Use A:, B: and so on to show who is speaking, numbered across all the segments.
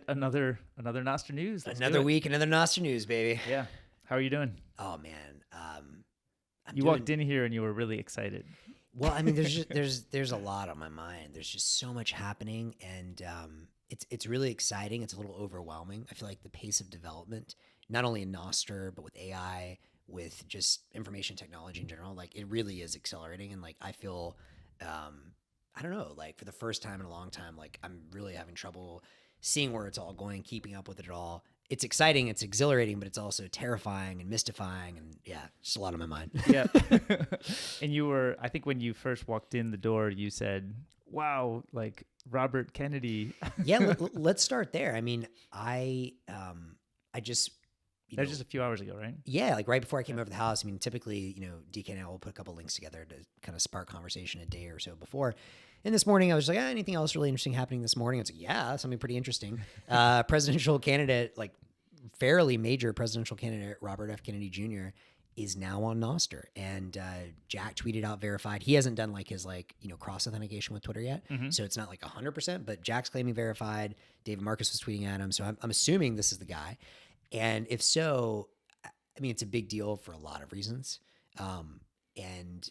A: another Nostr news.
B: Another week, another Nostr news, baby.
A: Yeah. How are you doing?
B: Oh man,
A: you walked in here and you were really excited.
B: Well, I mean, there's a lot on my mind. There's just so much happening, and it's really exciting. It's a little overwhelming. I feel like the pace of development, not only in Nostr but with AI, with just information technology in general, like it really is accelerating. And like I feel, I don't know, like for the first time in a long time, like I'm really having trouble seeing where it's all going, keeping up with it all. It's exciting, it's exhilarating, but it's also terrifying and mystifying, and yeah, just a lot on my mind.
A: Yeah. And you were, I think when you first walked in the door, you said, wow, like Robert Kennedy.
B: Yeah, let's start there. I mean, I just...
A: That was just a few hours ago, right?
B: Yeah, like right before I came over to the house. I mean, typically, DK and I will put a couple links together to kind of spark conversation a day or so before. And this morning I was like, anything else really interesting happening this morning? It's like, yeah, something pretty interesting. Presidential candidate, like fairly major presidential candidate, Robert F. Kennedy Jr. is now on Nostr. And Jack tweeted out verified. He hasn't done like his cross authentication with Twitter yet. Mm-hmm. So it's not like 100%, but Jack's claiming verified. David Marcus was tweeting at him. So I'm assuming this is the guy. And if so, I mean, it's a big deal for a lot of reasons. And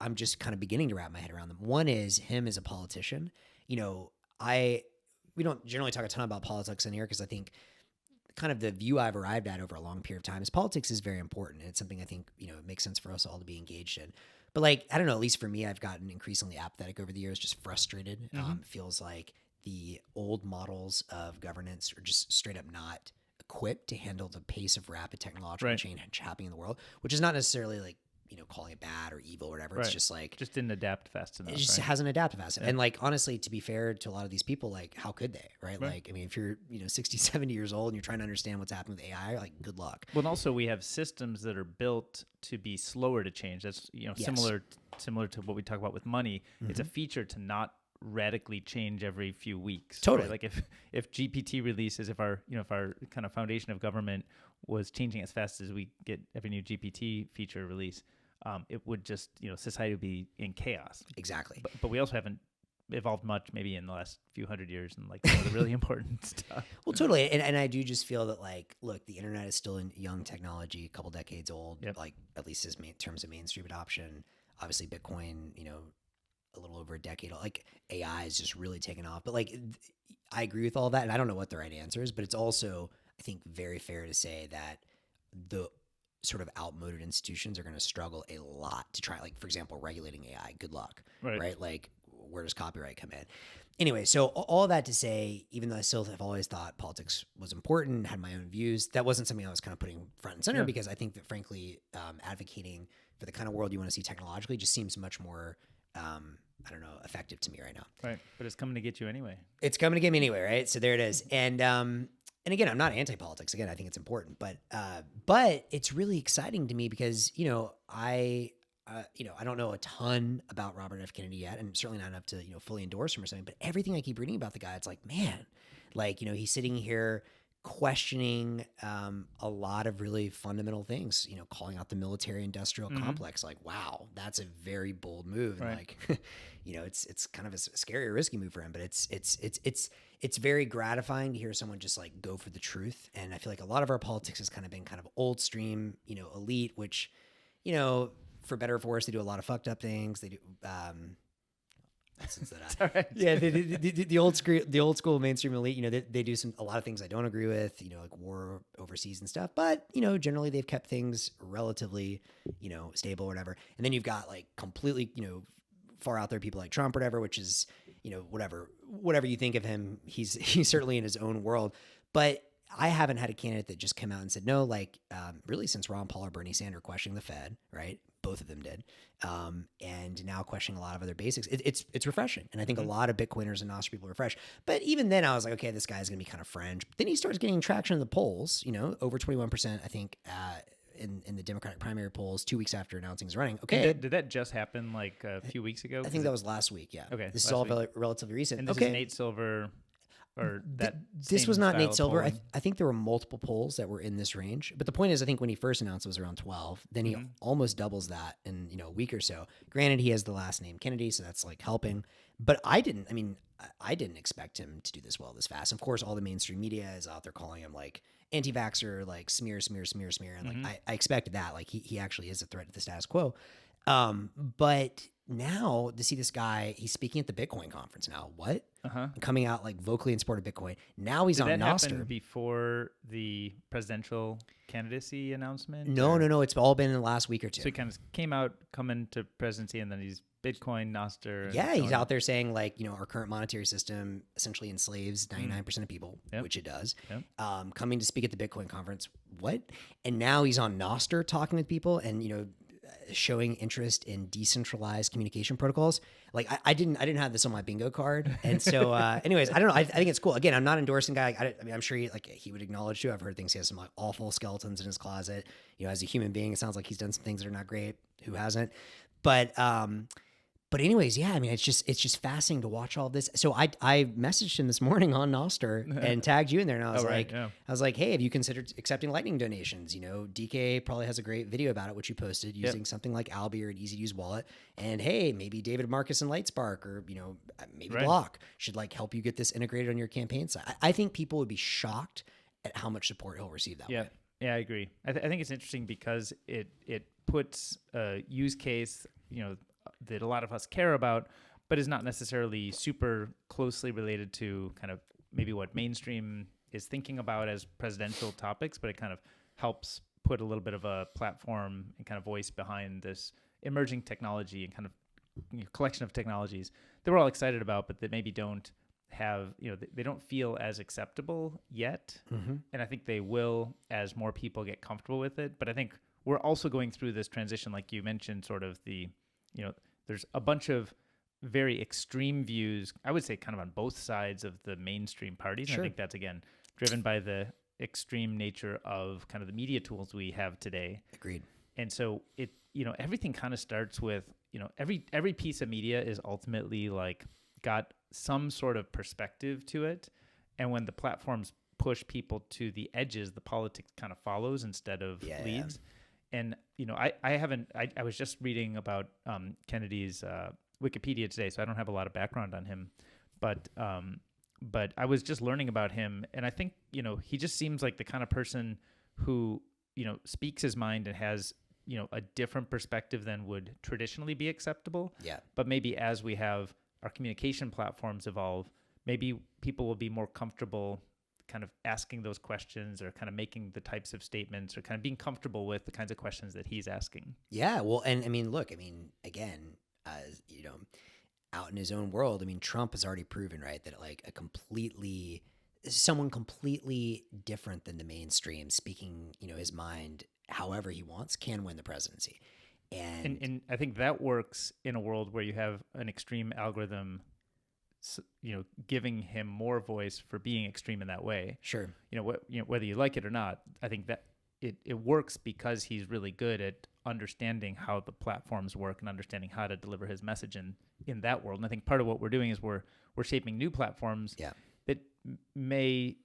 B: I'm just kind of beginning to wrap my head around them. One is him as a politician. We don't generally talk a ton about politics in here because I think kind of the view I've arrived at over a long period of time is politics is very important. And it's something I think, it makes sense for us all to be engaged in. But like, I don't know, at least for me, I've gotten increasingly apathetic over the years, just frustrated. Mm-hmm. Feels like the old models of governance are just straight up not equipped to handle the pace of rapid technological change happening in the world, which is not necessarily like, calling it bad or evil or whatever. Right. It's just like...
A: Just didn't adapt fast enough.
B: It just hasn't adapted fast enough. Yeah. And like, honestly, to be fair to a lot of these people, like, how could they, right? Like, I mean, if you're, 60, 70 years old and you're trying to understand what's happening with AI, like, good luck.
A: Well, and also we have systems that are built to be slower to change. That's, similar to what we talk about with money. Mm-hmm. It's a feature to not radically change every few weeks.
B: Totally.
A: Right? Like if GPT releases, if our kind of foundation of government was changing as fast as we get every new GPT feature release, it would just, society would be in chaos.
B: Exactly.
A: But we also haven't evolved much maybe in the last few hundred years and like the really important stuff.
B: Well, totally. And I do just feel that like, look, the internet is still in young technology, a couple decades old, like at least in terms of mainstream adoption. Obviously Bitcoin, a little over a decade, like AI is just really taken off. But like, I agree with all that. And I don't know what the right answer is, but it's also, I think, very fair to say that the sort of outmoded institutions are going to struggle a lot to try, like, for example, regulating AI. Good luck, right? Like, where does copyright come in? Anyway, so all that to say, even though I still have always thought politics was important, had my own views, that wasn't something I was kind of putting front and center because I think that, frankly, advocating for the kind of world you want to see technologically just seems much more, I don't know, effective to me right now.
A: Right, but it's coming to get you anyway.
B: It's coming to get me anyway, right? So there it is. And again, I'm not anti-politics. Again, I think it's important, but it's really exciting to me because, I don't know a ton about Robert F. Kennedy yet, and certainly not enough to, fully endorse him or something, but everything I keep reading about the guy, it's like, man, like, he's sitting here questioning a lot of really fundamental things, calling out the military industrial complex. Like, wow, that's a very bold move. Right. And like, it's kind of a scary or risky move for him, but it's very gratifying to hear someone just like go for the truth. And I feel like a lot of our politics has kind of been kind of old stream, elite, which, for better or for worse, they do a lot of fucked up things. They do, yeah, the old school mainstream elite, they do a lot of things I don't agree with, like war overseas and stuff, but generally they've kept things relatively, stable or whatever. And then you've got like completely, far out there people like Trump or whatever, which is, whatever you think of him, he's certainly in his own world. But I haven't had a candidate that just came out and said no, like really since Ron Paul or Bernie Sanders questioning the Fed, right? Both of them did. And now questioning a lot of other basics. It's refreshing. And I think a lot of Bitcoiners and Nostr people are refreshed. But even then I was like, okay, this guy's going to be kind of fringe. But then he starts getting traction in the polls, over 21%, I think, in the Democratic primary polls 2 weeks after announcing he's running. Okay.
A: Did that just happen like a few weeks ago?
B: I think that was last week. Yeah.
A: Okay.
B: This is all relatively recent.
A: And this is Nate Silver. Or
B: this was not Nate Silver. I think there were multiple polls that were in this range. But the point is, I think when he first announced it was around 12. Then he almost doubles that in a week or so. Granted, he has the last name Kennedy, so that's like helping. But I didn't. I mean, I didn't expect him to do this well this fast. Of course, all the mainstream media is out there calling him like anti-vaxxer, like smear, smear, smear, smear, and like I expected that. Like he actually is a threat to the status quo. But now to see this guy, he's speaking at the Bitcoin conference now. What? Coming out like vocally in support of Bitcoin. Now he's on
A: Did that
B: Nostr.
A: happen before the presidential candidacy announcement?
B: No. It's all been in the last week or two.
A: So he kind of came out coming to presidency, and then he's Bitcoin, Nostr.
B: Yeah, he's out there saying like, our current monetary system essentially enslaves 99% of people, which it does. Coming to speak at the Bitcoin conference. What? And now he's on Nostr talking with people and, showing interest in decentralized communication protocols. Like I didn't have this on my bingo card. And so, anyways, I don't know. I think it's cool. Again, I'm not endorsing guy. I mean, I'm sure he would acknowledge too. I've heard things. He has some like awful skeletons in his closet. As a human being, it sounds like he's done some things that are not great. Who hasn't? But anyways, yeah, I mean, it's just fascinating to watch all this. So I messaged him this morning on Nostr and tagged you in there, and I was like, hey, have you considered accepting Lightning donations? DK probably has a great video about it, which you posted using something like Alby or an easy to use wallet. And hey, maybe David Marcus and Lightspark or maybe Block should like help you get this integrated on your campaign side. I think people would be shocked at how much support he'll receive that way.
A: Yeah, I agree. I think it's interesting because it puts a use case, that a lot of us care about, but is not necessarily super closely related to kind of maybe what mainstream is thinking about as presidential topics, but it kind of helps put a little bit of a platform and kind of voice behind this emerging technology and kind of collection of technologies that we're all excited about, but that maybe don't have, they don't feel as acceptable yet. And I think they will as more people get comfortable with it. But I think we're also going through this transition, like you mentioned, sort of the, there's a bunch of very extreme views, I would say kind of on both sides of the mainstream parties. And I think that's, again, driven by the extreme nature of kind of the media tools we have today.
B: Agreed.
A: And so it, everything kind of starts with, every piece of media is ultimately like got some sort of perspective to it. And when the platforms push people to the edges, the politics kind of follows instead of leads. Yeah. And, I was just reading about Kennedy's Wikipedia today, so I don't have a lot of background on him, but I was just learning about him, and I think, he just seems like the kind of person who, speaks his mind and has, a different perspective than would traditionally be acceptable.
B: Yeah.
A: But maybe as we have our communication platforms evolve, maybe people will be more comfortable kind of asking those questions or kind of making the types of statements or kind of being comfortable with the kinds of questions that he's asking.
B: Yeah. Well, and again, out in his own world, Trump has already proven, right, that like someone completely different than the mainstream speaking, his mind however he wants can win the presidency. And
A: I think that works in a world where you have an extreme algorithm giving him more voice for being extreme in that way.
B: Sure.
A: Whether you like it or not, I think that it works because he's really good at understanding how the platforms work and understanding how to deliver his message in that world. And I think part of what we're doing is we're shaping new platforms that may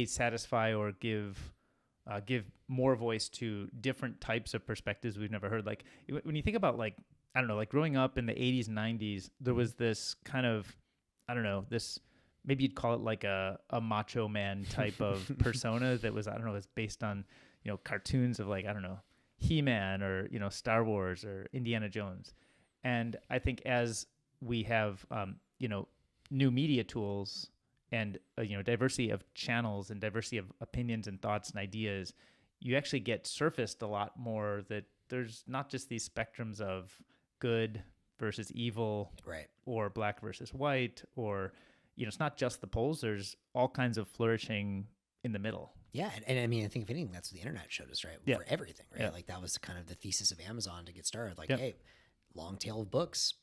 A: satisfy or give more voice to different types of perspectives we've never heard. Like when you think about like growing up in the 80s and 90s, there was this kind of, this, maybe you'd call it like a macho man type of persona that was, was based on, cartoons of like, He-Man or, Star Wars or Indiana Jones. And I think as we have, new media tools and, diversity of channels and diversity of opinions and thoughts and ideas, you actually get surfaced a lot more that there's not just these spectrums of good versus evil,
B: right,
A: or black versus white, or it's not just the polls. There's all kinds of flourishing in the middle.
B: Yeah, and I think if anything, that's what the internet showed us, right?
A: Yeah.
B: For everything, right?
A: Yeah.
B: Like that was kind of the thesis of Amazon to get started. Like,
A: Yeah.
B: hey, long tail of books,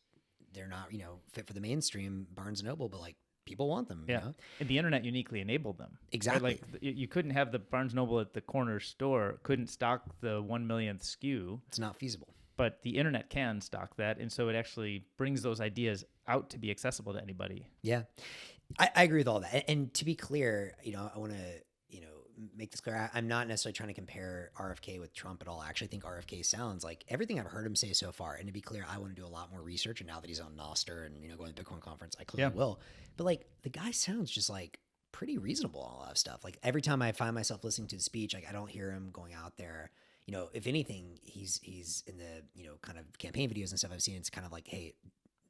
B: they're not fit for the mainstream Barnes and Noble, but like people want them.
A: Yeah, and the internet uniquely enabled them.
B: Exactly.
A: Right? Like you couldn't have the Barnes Noble at the corner store, couldn't stock the 1 millionth SKU.
B: It's not feasible.
A: But the internet can stock that, and so it actually brings those ideas out to be accessible to anybody.
B: Yeah, I agree with all that. And to be clear, I want to make this clear. I'm not necessarily trying to compare RFK with Trump at all. I actually think RFK sounds like everything I've heard him say so far. And to be clear, I want to do a lot more research. And now that he's on Nostr and, going to the Bitcoin conference, I clearly will. But like the guy sounds just like pretty reasonable on a lot of stuff. Like every time I find myself listening to the speech, like I don't hear him going out there. If anything, he's in the, kind of campaign videos and stuff I've seen, it's kind of like, hey,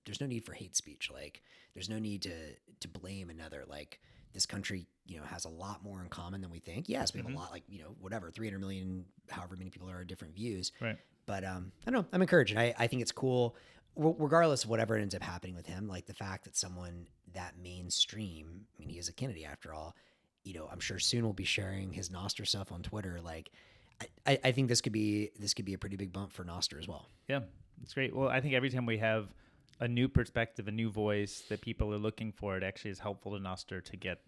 B: there's no need for hate speech. Like there's no need to blame another. Like this country, has a lot more in common than we think. Yes, we have a lot, like, whatever, 300 million, however many people are different views.
A: Right.
B: But I don't know. I'm encouraged. And I think it's cool, regardless of whatever ends up happening with him, like the fact that someone that mainstream, I mean, he is a Kennedy after all, I'm sure soon will be sharing his Nostr stuff on Twitter. Like, I think this could be a pretty big bump for Nostr as well.
A: Yeah, it's great. Well, I think every time we have a new perspective, a new voice that people are looking for, it actually is helpful to Nostr to get,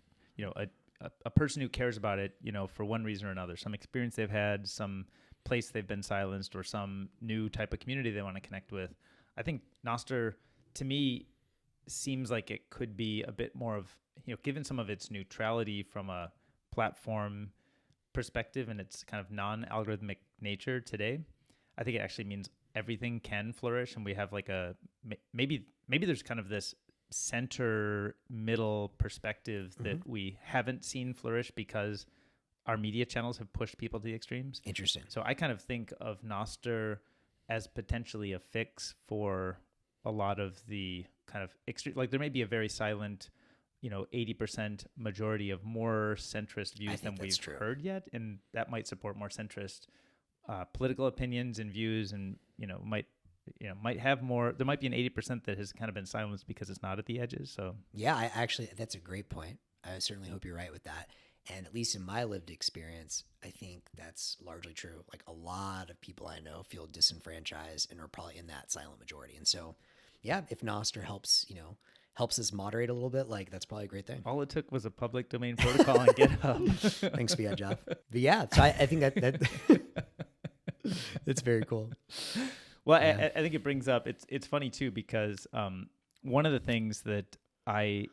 A: a person who cares about it, for one reason or another, some experience they've had, some place they've been silenced, or some new type of community they want to connect with. I think Nostr, to me, seems like it could be a bit more of, given some of its neutrality from a platform perspective and its kind of non-algorithmic nature today, I think it actually means everything can flourish, and we have like maybe there's kind of this center middle perspective that we haven't seen flourish because our media channels have pushed people to the extremes.
B: Interesting.
A: So I kind of think of Nostr as potentially a fix for a lot of the kind of extreme, like there may be a very silent, 80% majority of more centrist views than we've heard yet. And that might support more centrist political opinions and views, and, might have more, there might be an 80% that has kind of been silenced because it's not at the edges. So
B: yeah, that's a great point. I certainly hope you're right with that. And at least in my lived experience, I think that's largely true. Like a lot of people I know feel disenfranchised and are probably in that silent majority. And so, yeah, if Nostr helps us moderate a little bit, like that's probably a great thing.
A: All it took was a public domain protocol on GitHub.
B: Thanks for that, Jeff. But yeah, so I think that it's very cool.
A: Well, yeah. I think it brings up, it's funny too, because one of the things that I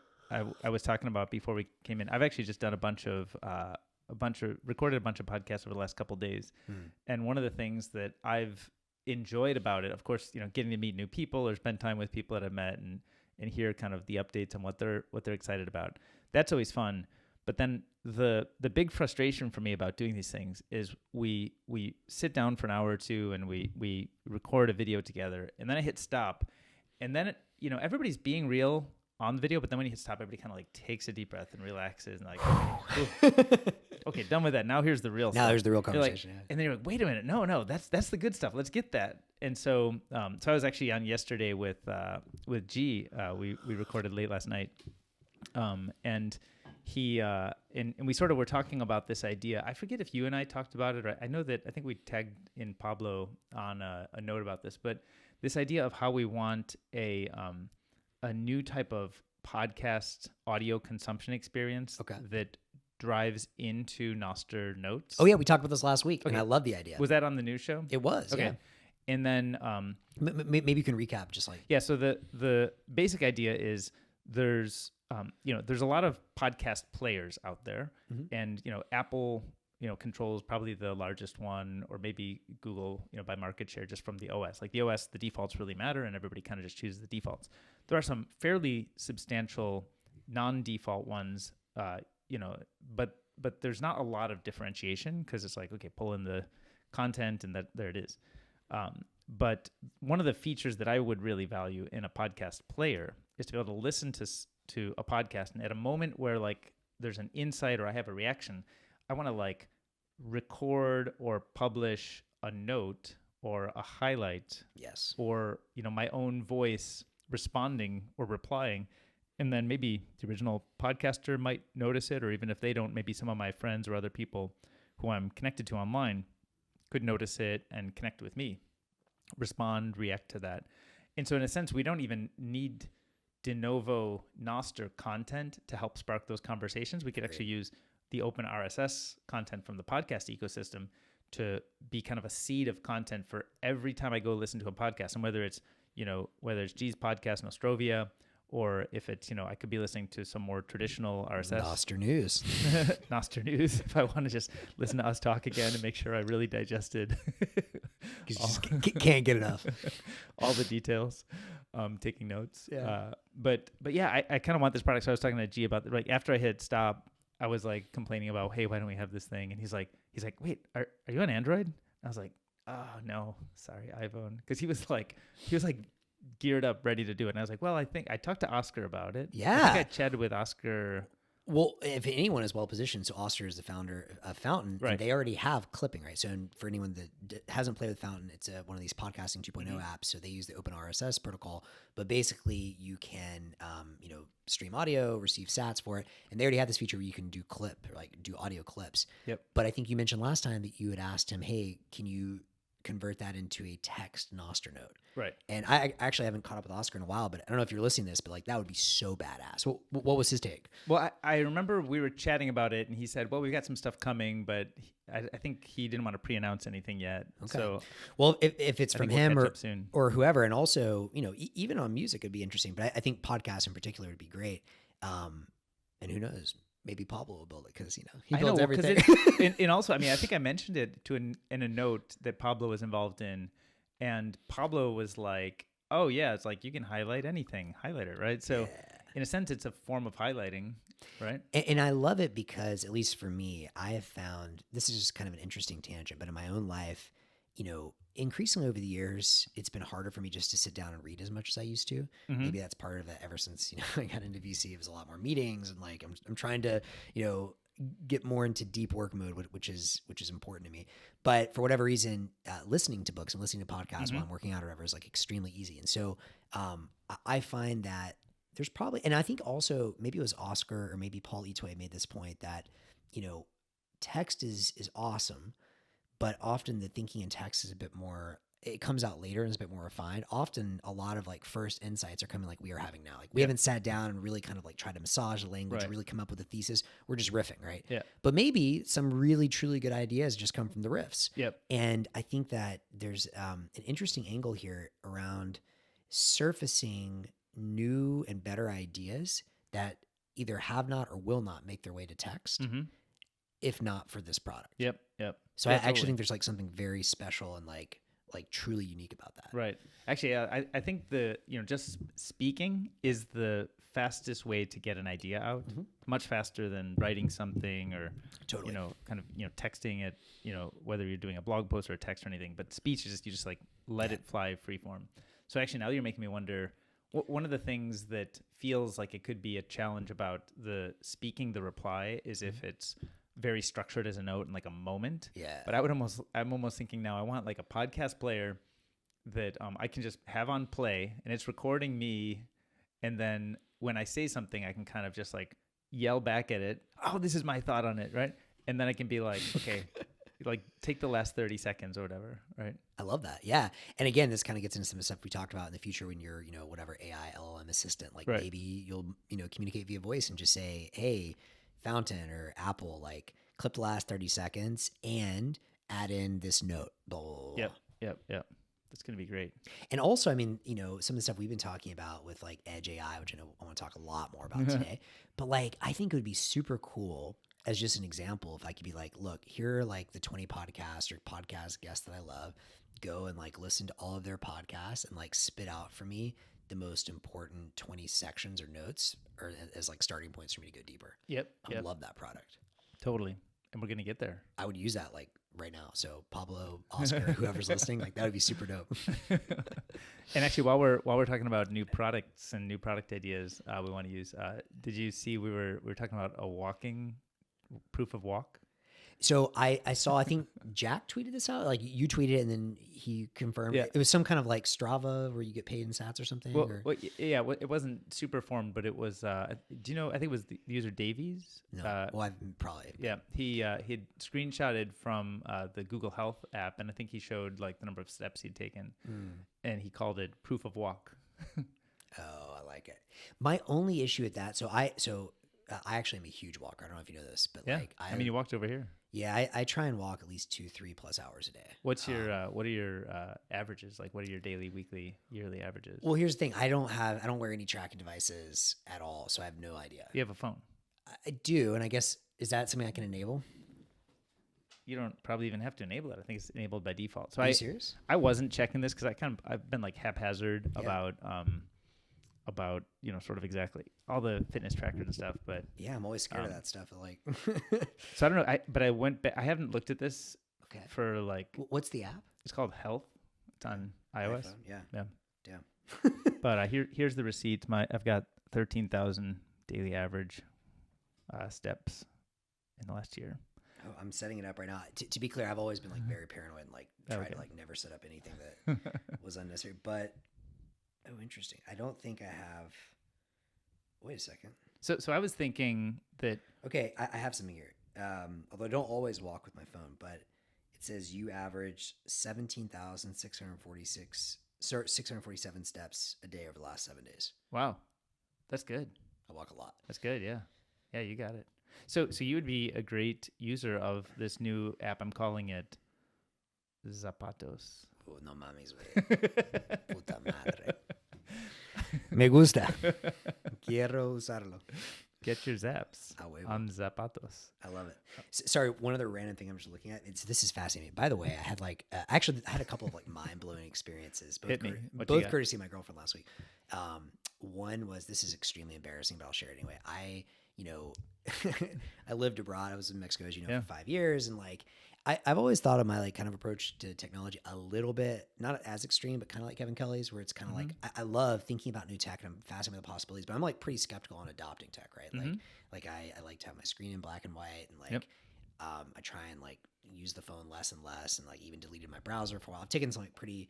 A: was talking about before we came in, I've actually just done recorded a bunch of podcasts over the last couple of days. And one of the things that I've enjoyed about it, of course, getting to meet new people or spend time with people that I've met and hear kind of the updates on what they're excited about. That's always fun. But then the big frustration for me about doing these things is we sit down for an hour or two and we record a video together, and then I hit stop, and then everybody's being real on the video, but then when you hit stop, everybody kind of like takes a deep breath and relaxes and like, okay, done with that. Now here's the real stuff.
B: Now here's the real conversation.
A: Like, and then you're like, wait a minute, no, that's the good stuff. Let's get that. And so, so I was actually on yesterday with G. We recorded late last night, and he and we sort of were talking about this idea. I forget if you and I talked about it, or I think we tagged in Pablo on a note about this, but this idea of how we want a new type of podcast audio consumption experience that drives into Nostr Notes.
B: Oh yeah, we talked about this last week, and I love the idea.
A: Was that on the news show?
B: It was.
A: Okay.
B: Yeah.
A: And then
B: maybe you can recap just like.
A: Yeah, so the basic idea is there's a lot of podcast players out there, and Apple controls probably the largest one, or maybe Google, by market share just from the OS. Like the OS, the defaults really matter, and everybody kind of just chooses the defaults. There are some fairly substantial non-default ones, but there's not a lot of differentiation because it's like, okay, pull in the content and there it is. But one of the features that I would really value in a podcast player is to be able to listen to a podcast, and at a moment where like there's an insight or I have a reaction, I want to like record or publish a note or a highlight,
B: yes,
A: or my own voice responding or replying, and then maybe the original podcaster might notice it, or even if they don't, maybe some of my friends or other people who I'm connected to online could notice it and connect with me, respond, react to that. And so in a sense, we don't even need de novo Nostr content to help spark those conversations. We could actually use the open RSS content from the podcast ecosystem to be kind of a seed of content for every time I go listen to a podcast. And whether it's G's podcast, Nostrovia, or if it's, I could be listening to some more traditional RSS.
B: Nostr News.
A: Nostr News. If I want to just listen to us talk again and make sure I really digested
B: You just can't get enough.
A: all the details, taking notes.
B: Yeah.
A: But yeah, I kind of want this product. So I was talking to G about after I hit stop, I was like complaining about, hey, why don't we have this thing? And he's like, wait, are you on Android? I was like, oh no, sorry, iPhone. Cause he was like geared up, ready to do it. And I was like, well, I think I talked to Oscar about it.
B: Yeah.
A: I think I chatted with Oscar.
B: Well, if anyone is well positioned, so Oster is the founder of Fountain,
A: Right.
B: and they already have clipping, right? So for anyone that hasn't played with Fountain, it's one of these podcasting 2.0 apps. So they use the Open RSS protocol, but basically you can, stream audio, receive sats for it, and they already have this feature where you can do do audio clips.
A: Yep.
B: But I think you mentioned last time that you had asked him, hey, can you convert that into a text Nostr node?
A: Right.
B: And I actually haven't caught up with Oscar in a while, but I don't know if you're listening to this, but like that would be so badass. What was his take?
A: Well, I remember we were chatting about it, and he said, well, we've got some stuff coming, but I think he didn't want to pre-announce anything yet.
B: Okay.
A: So,
B: well, if it's from him
A: soon.
B: or whoever, and also, even on music would be interesting, but I think podcasts in particular would be great. And who knows? Maybe Pablo will build it because he builds everything.
A: And also, I mean, I think I mentioned it in a note that Pablo was involved in, and Pablo was like, "Oh yeah, it's like you can highlight anything, highlight it, right?" So, in a sense, it's a form of highlighting, right?
B: And I love it because, at least for me, I have found this is just kind of an interesting tangent, but in my own life, increasingly over the years, it's been harder for me just to sit down and read as much as I used to.
A: Mm-hmm.
B: Maybe that's part of it ever since, I got into VC. It was a lot more meetings, and like, I'm trying to, get more into deep work mode, which is important to me. But for whatever reason, listening to books and listening to podcasts while I'm working out or whatever is like extremely easy. And so, I find that there's probably, and I think also maybe it was Oscar or maybe Paul Itoy made this point that, text is awesome, but often the thinking in text is a bit more, it comes out later and is a bit more refined. Often a lot of like first insights are coming like we are having now. Like we haven't sat down and really kind of like tried to massage the language, really come up with a thesis. We're just riffing, right?
A: Yeah.
B: But maybe some really truly good ideas just come from the riffs.
A: Yep.
B: And I think that there's an interesting angle here around surfacing new and better ideas that either have not or will not make their way to text, if not for this product.
A: Yep.
B: So I actually think there's like something very special and like truly unique about that.
A: Right. Actually, I think just speaking is the fastest way to get an idea out, much faster than writing something or,
B: Totally.
A: kind of, texting it, whether you're doing a blog post or a text or anything, but speech is just, you just like let it fly freeform. So actually now you're making me wonder, one of the things that feels like it could be a challenge about the speaking the reply is if it's very structured as a note in like a moment.
B: Yeah.
A: But I'm almost thinking now I want like a podcast player that I can just have on play and it's recording me. And then when I say something, I can kind of just like yell back at it. Oh, this is my thought on it. Right. And then I can be like, okay, like take the last 30 seconds or whatever. Right.
B: I love that. Yeah. And again, this kind of gets into some stuff we talked about in the future when you're, whatever AI LLM assistant, like maybe you'll, communicate via voice and just say, hey, Fountain or Apple, like clip the last 30 seconds and add in this note. Blah, blah, blah.
A: Yep. That's going to be great.
B: And also, I mean, some of the stuff we've been talking about with like Edge AI, which I know I want to talk a lot more about today, but like, I think it would be super cool as just an example if I could be like, look, here are like the 20 podcasts or podcast guests that I love. Go and like listen to all of their podcasts and like spit out for me the most important 20 sections or notes or as like starting points for me to go deeper.
A: Yep.
B: I love that product.
A: Totally. And we're going to get there.
B: I would use that like right now. So Pablo, Oscar, whoever's listening, like that would be super dope.
A: And actually, while we're talking about new products and new product ideas, we want to use. Did you see we were talking about a walking proof of walk?
B: So I saw, I think Jack tweeted this out. Like you tweeted it and then he confirmed.
A: Yeah.
B: It was some kind of like Strava where you get paid in sats or something.
A: It wasn't super formed, but it was. Do you know? I think it was the user Davies.
B: No, well, I've probably.
A: Yeah, he had screenshotted from the Google Health app, and I think he showed like the number of steps he'd taken, and he called it proof of walk.
B: Oh, I like it. My only issue with that, I actually am a huge walker. I don't know if you know this, but
A: Yeah.
B: like
A: I mean, you walked over here.
B: Yeah, I try and walk at least 2-3+ hours a day.
A: What are your averages? Like, what are your daily, weekly, yearly averages?
B: Well, here's the thing. I don't wear any tracking devices at all, so I have no idea.
A: You have a phone.
B: I do, and I guess, is that something I can enable?
A: You don't probably even have to enable it. I think it's enabled by default. So
B: Are you serious?
A: I wasn't checking this because I've been like haphazard about sort of exactly all the fitness trackers and stuff. But
B: Yeah, I'm always scared of that stuff. Like,
A: so I don't know. But I went back. I haven't looked at this
B: okay.
A: for like.
B: What's the app?
A: It's called Health. It's on iOS.
B: iPhone, yeah.
A: Yeah.
B: Damn.
A: But here's the receipts. I've got 13,000 daily average steps in the last year.
B: Oh, I'm setting it up right now. To be clear, I've always been like very paranoid and like try to like never set up anything that was unnecessary. But interesting. I don't think I have. Wait a second.
A: So I was thinking that.
B: Okay, I have something here. Although I don't always walk with my phone, but it says you average 647 steps a day over the last 7 days.
A: Wow, that's good.
B: I walk a lot.
A: That's good. Yeah, yeah, you got it. So you would be a great user of this new app. I'm calling it Zapatos.
B: Oh, no mames, güey. Puta madre. Me gusta. Quiero usarlo.
A: Get your zaps on Zapatos.
B: I love it. Sorry, one other random thing I'm just looking at. This is fascinating. By the way, I had I had a couple of like mind blowing experiences. Both courtesy of my girlfriend last week. One was, this is extremely embarrassing, but I'll share it anyway. I lived abroad. I was in Mexico, as you know, for 5 years, and like I've always thought of my like kind of approach to technology a little bit, not as extreme, but kind of like Kevin Kelly's, where it's kind of like I love thinking about new tech and I'm fascinated with the possibilities, but I'm like pretty skeptical on adopting tech, right? Like I like to have my screen in black and white, and like I try and like use the phone less and less, and like even deleted my browser for a while. I've taken some pretty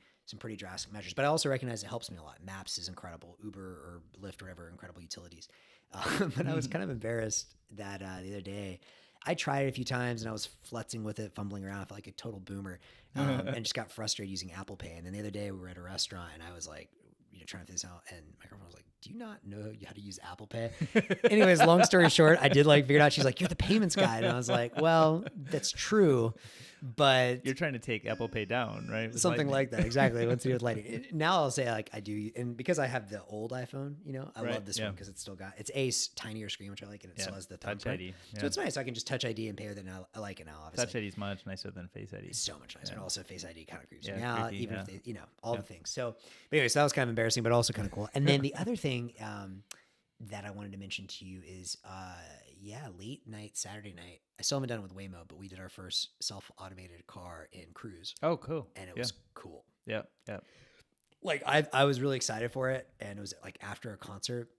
B: drastic measures, but I also recognize it helps me a lot. Maps is incredible. Uber or Lyft or whatever, incredible utilities. But I was kind of embarrassed that the other day I tried it a few times and I was futzing with it, fumbling around. I felt like a total boomer, and just got frustrated using Apple Pay. And then the other day we were at a restaurant and I was like, trying to figure this out, and my girlfriend was like, "Do you not know how to use Apple Pay?" Anyways, long story short, I did like figure it out. She's like, "You're the payments guy," and I was like, "Well, that's true, but
A: you're trying to take Apple Pay down, right?" With
B: something
A: Lightning.
B: like that, exactly. What's to do with Lightning? Now I'll say like I do, and because I have the old iPhone, I love this one because it's still got it's tinier screen, which I like, and it still has the
A: Touch ID.
B: So it's nice. I can just Touch ID and pay with it now. I like it now. Obviously,
A: Touch ID is much nicer than Face ID.
B: It's so much nicer, and also Face ID kind of creeps me
A: creepy,
B: out, even if they, all the things. So, but anyway, so that was kind of embarrassing, but also kind of cool. And then the other thing that I wanted to mention to you is, late night, Saturday night. I still haven't done it with Waymo, but we did our first self-automated car in Cruise.
A: Oh, cool.
B: And it was cool.
A: Yeah, yeah.
B: Like I was really excited for it, and it was like after a concert.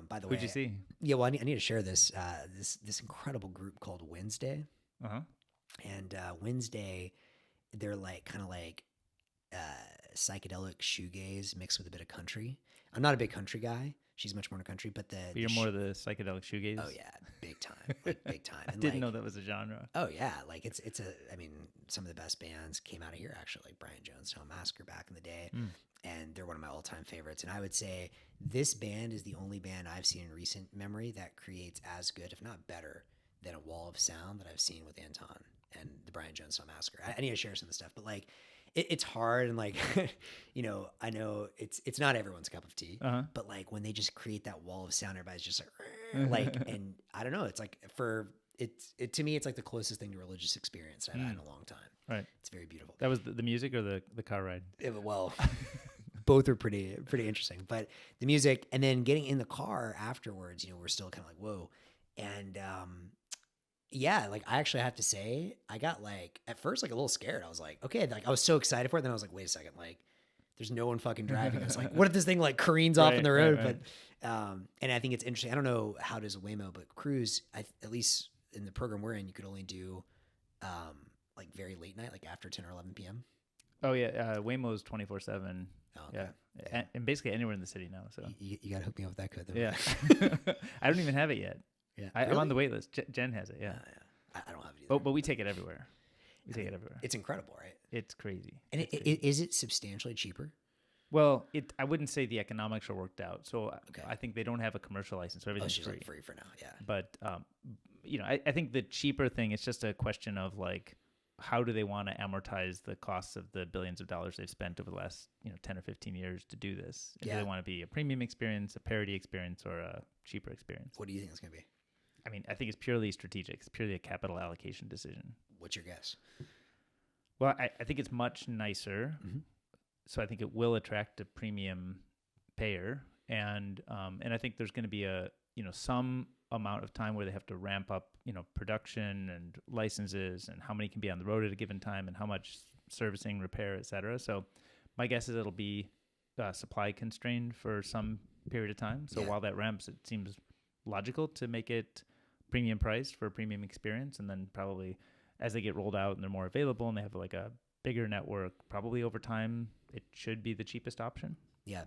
B: By the way,
A: who'd you see?
B: Yeah, well, I need to share this. This incredible group called Wednesday. And Wednesday, they're like kind of like psychedelic shoegaze mixed with a bit of country. I'm not a big country guy. She's much more into country, but
A: you're more the psychedelic shoegaze.
B: Oh yeah, big time, like big time.
A: I didn't know that was a genre.
B: Oh yeah, like it's I mean, some of the best bands came out of here actually, like Brian Jonestown Massacre back in the day, and they're one of my all-time favorites. And I would say this band is the only band I've seen in recent memory that creates as good, if not better, than a wall of sound that I've seen with Anton and the Brian Jonestown Massacre. I need to share some of the stuff, but like. It's hard, and like, I know it's not everyone's cup of tea, but like when they just create that wall of sound, everybody's just like, and I don't know, it's like to me, it's like the closest thing to religious experience I've had in a long time.
A: Right.
B: It's very beautiful.
A: That was the music or the car ride?
B: Well, both are pretty interesting, but the music and then getting in the car afterwards, we're still kind of like, whoa. And, yeah, like I actually have to say, I got like at first like a little scared. I was like, okay, like I was so excited for it. Then I was like, wait a second, like there's no one fucking driving. I was like, what if this thing like careens off in the road?
A: Right.
B: But and I think it's interesting. I don't know how it is with Waymo, but Cruise, at least in the program we're in, you could only do like very late night, like after 10 or 11 p.m.
A: Oh yeah, Waymo's 24/7.
B: Oh, okay.
A: Yeah, and basically anywhere in the city now. So
B: you got to hook me up with that code. Though.
A: Yeah, I don't even have it yet.
B: Yeah,
A: I'm on the wait list. Jen has it. Yeah,
B: I don't have it either.
A: But we take it everywhere. We take it everywhere.
B: It's incredible, right?
A: It's crazy.
B: And is it substantially cheaper?
A: Well, I wouldn't say the economics are worked out. So I think they don't have a commercial license, so everything's free.
B: Like free for now. Yeah.
A: But I think the cheaper thing, it's just a question of like, how do they want to amortize the costs of the billions of dollars they've spent over the last 10 or 15 years to do this? And do they want to be a premium experience, a parity experience, or a cheaper experience?
B: What do you think it's going to be?
A: I mean, I think it's purely strategic. It's purely a capital allocation decision.
B: What's your guess?
A: Well, I think it's much nicer. Mm-hmm. So I think it will attract a premium payer. And I think there's going to be some amount of time where they have to ramp up, production and licenses and how many can be on the road at a given time and how much servicing, repair, et cetera. So my guess is it'll be supply constrained for some period of time. So while that ramps, it seems logical to make it premium priced for a premium experience. And then probably as they get rolled out and they're more available and they have like a bigger network, probably over time, it should be the cheapest option.
B: Yeah.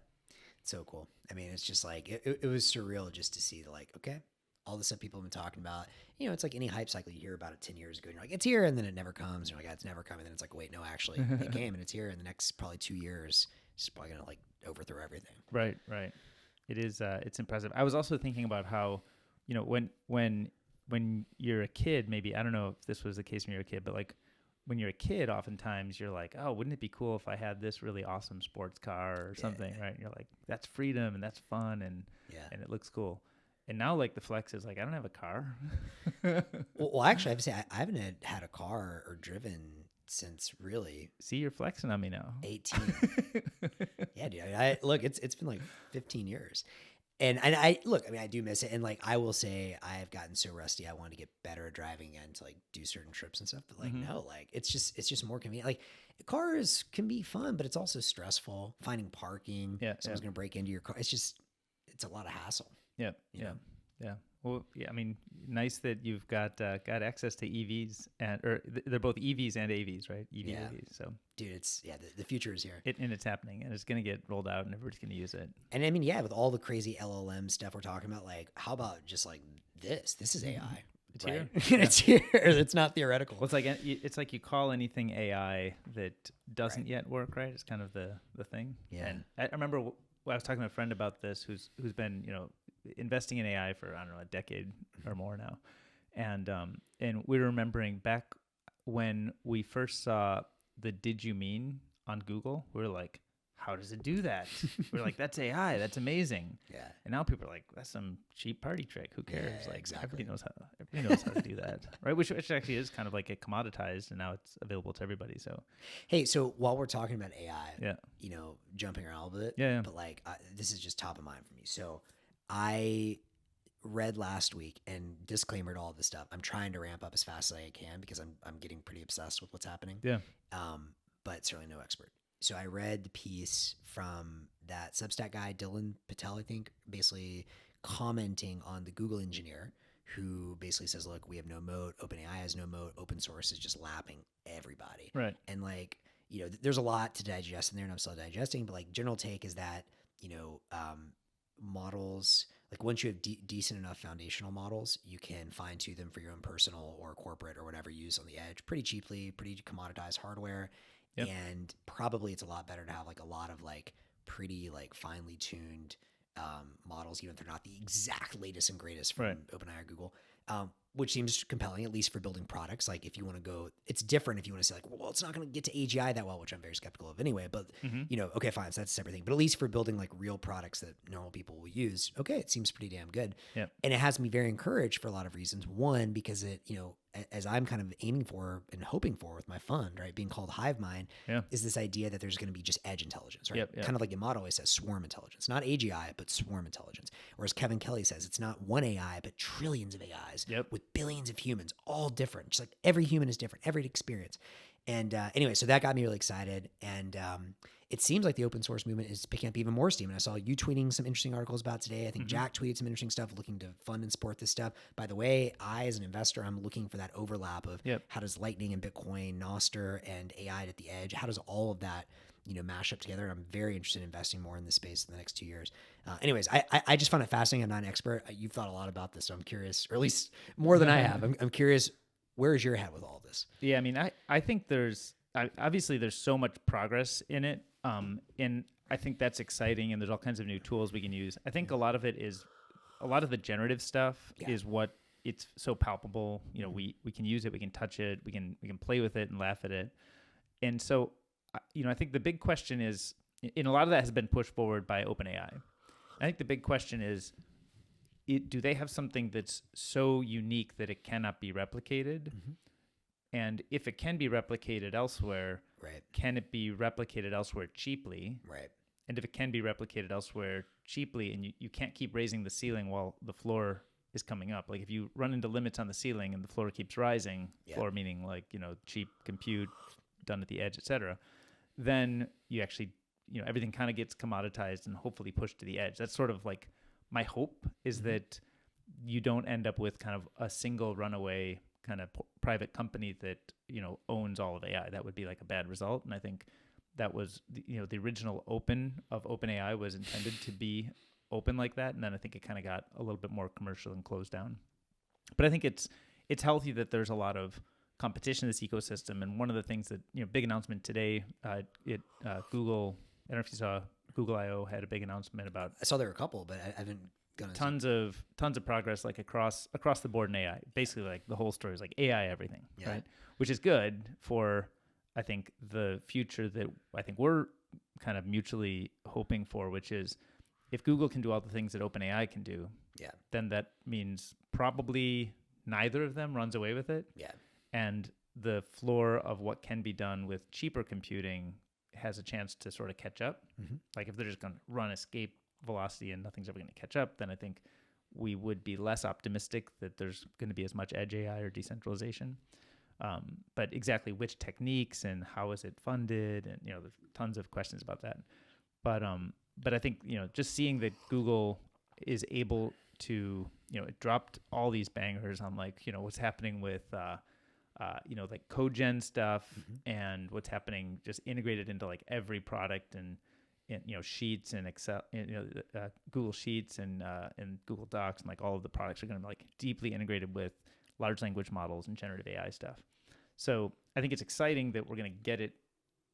B: So cool. I mean, it's just like, it was surreal just to see okay, all the stuff people have been talking about, it's like any hype cycle. You hear about it 10 years ago and you're like, it's here. And then it never comes. And you're like, it's never coming. And then it's like, wait, no, actually it came and it's here. In the next probably 2 years, it's probably going to like overthrow everything.
A: Right. It is, it's impressive. I was also thinking about how, when you're a kid, maybe, I don't know if this was the case when you're a kid, but like when you're a kid, oftentimes you're like, oh, wouldn't it be cool if I had this really awesome sports car or something, right? And you're like, that's freedom and that's fun and it looks cool. And now like the flex is like, I don't have a car.
B: well, actually, I have to say, I haven't had a car or driven since really.
A: See, you're flexing on me now.
B: 18. Yeah, dude. Look, it's been like 15 years. And I do miss it. And like, I will say I've gotten so rusty. I want to get better at driving and to like do certain trips and stuff. But like, no, like it's just more convenient. Like cars can be fun, but it's also stressful. Finding parking. Yeah. Someone's going to break into your car. It's a lot of hassle.
A: Yeah. Yeah. Well, yeah, I mean, nice that you've got access to EVs or they're both EVs and AVs, right? AVs. So,
B: dude, the future is here,
A: and it's happening, and it's going to get rolled out, and everybody's going to use it.
B: And I mean, with all the crazy LLM stuff we're talking about, like, how about just like this? This is AI.
A: It's
B: right?
A: here.
B: It's here. It's not theoretical.
A: Well, it's like you call anything AI that doesn't yet work, right? It's kind of the thing. Yeah. And I remember I was talking to a friend about this who's been investing in AI for, I don't know, a decade or more now. And we were remembering back when we first saw the "Did you mean?" on Google, we were like, how does it do that? We were like, that's AI. That's amazing. Yeah. And now people are like, that's some cheap party trick. Who cares? Yeah, like exactly. Everybody knows how to do that. Right. Which actually is kind of like a commoditized and now it's available to everybody. So,
B: hey, so while we're talking about AI, jumping around a little bit, but like, this is just top of mind for me. So I read last week, and disclaimer to all this stuff, I'm trying to ramp up as fast as I can because I'm getting pretty obsessed with what's happening. Yeah. But certainly no expert. So I read the piece from that Substack guy, Dylan Patel, I think, basically commenting on the Google engineer who basically says, look, we have no moat. OpenAI has no moat. Open source is just lapping everybody. Right. And like, there's a lot to digest in there and I'm still digesting, but like general take is that, models, like once you have decent enough foundational models, you can fine tune them for your own personal or corporate or whatever you use on the edge pretty cheaply, pretty commoditized hardware. Yep. And probably it's a lot better to have like a lot of like pretty like finely tuned models, even if they're not the exact latest and greatest from OpenAI or Google, which seems compelling, at least for building products. Like if you want to go, it's different if you want to say like, well, it's not going to get to AGI that well, which I'm very skeptical of anyway, but okay, fine. So that's a separate thing, but at least for building like real products that normal people will use, okay, it seems pretty damn good. Yep. And it has me very encouraged for a lot of reasons. One, because it, as I'm kind of aiming for and hoping for with my fund, right, being called Hive Mind, is this idea that there's going to be just edge intelligence, right? Yep. Kind of like Yamato always says, swarm intelligence, not AGI, but swarm intelligence. Or as Kevin Kelly says, it's not one AI, but trillions of AIs with billions of humans, all different. Just like every human is different, every experience. And anyway, so that got me really excited. And it seems like the open source movement is picking up even more steam. And I saw you tweeting some interesting articles about today. I think Jack tweeted some interesting stuff, looking to fund and support this stuff. By the way, I, as an investor, I'm looking for that overlap of how does Lightning and Bitcoin, Nostr and AI at the edge, how does all of that, mash up together? And I'm very interested in investing more in this space in the next 2 years. Anyways, I just found it fascinating. I'm not an expert. You've thought a lot about this, so I'm curious, or at least more than I have. I'm curious, where is your head with all this?
A: Yeah, I mean, I think obviously there's so much progress in it. And I think that's exciting, and there's all kinds of new tools we can use. I think a lot of the generative stuff is what it's so palpable. You know, we can use it, we can touch it, we can play with it and laugh at it. And so, you know, I think the big question is, and a lot of that has been pushed forward by OpenAI. I think the big question is, do they have something that's so unique that it cannot be replicated? And if it can be replicated elsewhere,
B: Right.
A: can it be replicated elsewhere cheaply?
B: Right.
A: And if it can be replicated elsewhere cheaply, and you can't keep raising the ceiling while the floor is coming up. Like if you run into limits on the ceiling and the floor keeps rising, floor meaning like, you know, cheap compute done at the edge, et cetera, then you actually, you know, everything kind of gets commoditized and hopefully pushed to the edge. That's sort of like my hope is that you don't end up with kind of a single runaway kind of private company that, you know, owns all of AI. That would be like a bad result. And I think that was, you know, the original open of OpenAI was intended to be open like that. And then I think it kind of got a little bit more commercial and closed down. But I think it's healthy that there's a lot of competition in this ecosystem. And one of the things that, you know, big announcement today, Google, I don't know if you saw, Google I/O had a big announcement about.
B: I saw there were a couple, but I haven't gone
A: tons of progress, like across the board in AI. Basically, like the whole story is like AI everything, right? Which is good for, I think, the future that I think we're kind of mutually hoping for, which is if Google can do all the things that OpenAI can do, then that means probably neither of them runs away with it. And the floor of what can be done with cheaper computing has a chance to sort of catch up. Like if they're just going to run escape velocity and nothing's ever going to catch up, then I think we would be less optimistic that there's going to be as much edge AI or decentralization. But exactly which techniques and how is it funded, and, you know, there's tons of questions about that. But I think, you know, just seeing that Google is able to, you know, it dropped all these bangers on, like, you know, what's happening with you know, like code gen stuff and what's happening just integrated into like every product and you know, Sheets and Excel, and, you know, Google Sheets and Google Docs, and like all of the products are going to be like deeply integrated with large language models and generative AI stuff. So I think it's exciting that we're going to get it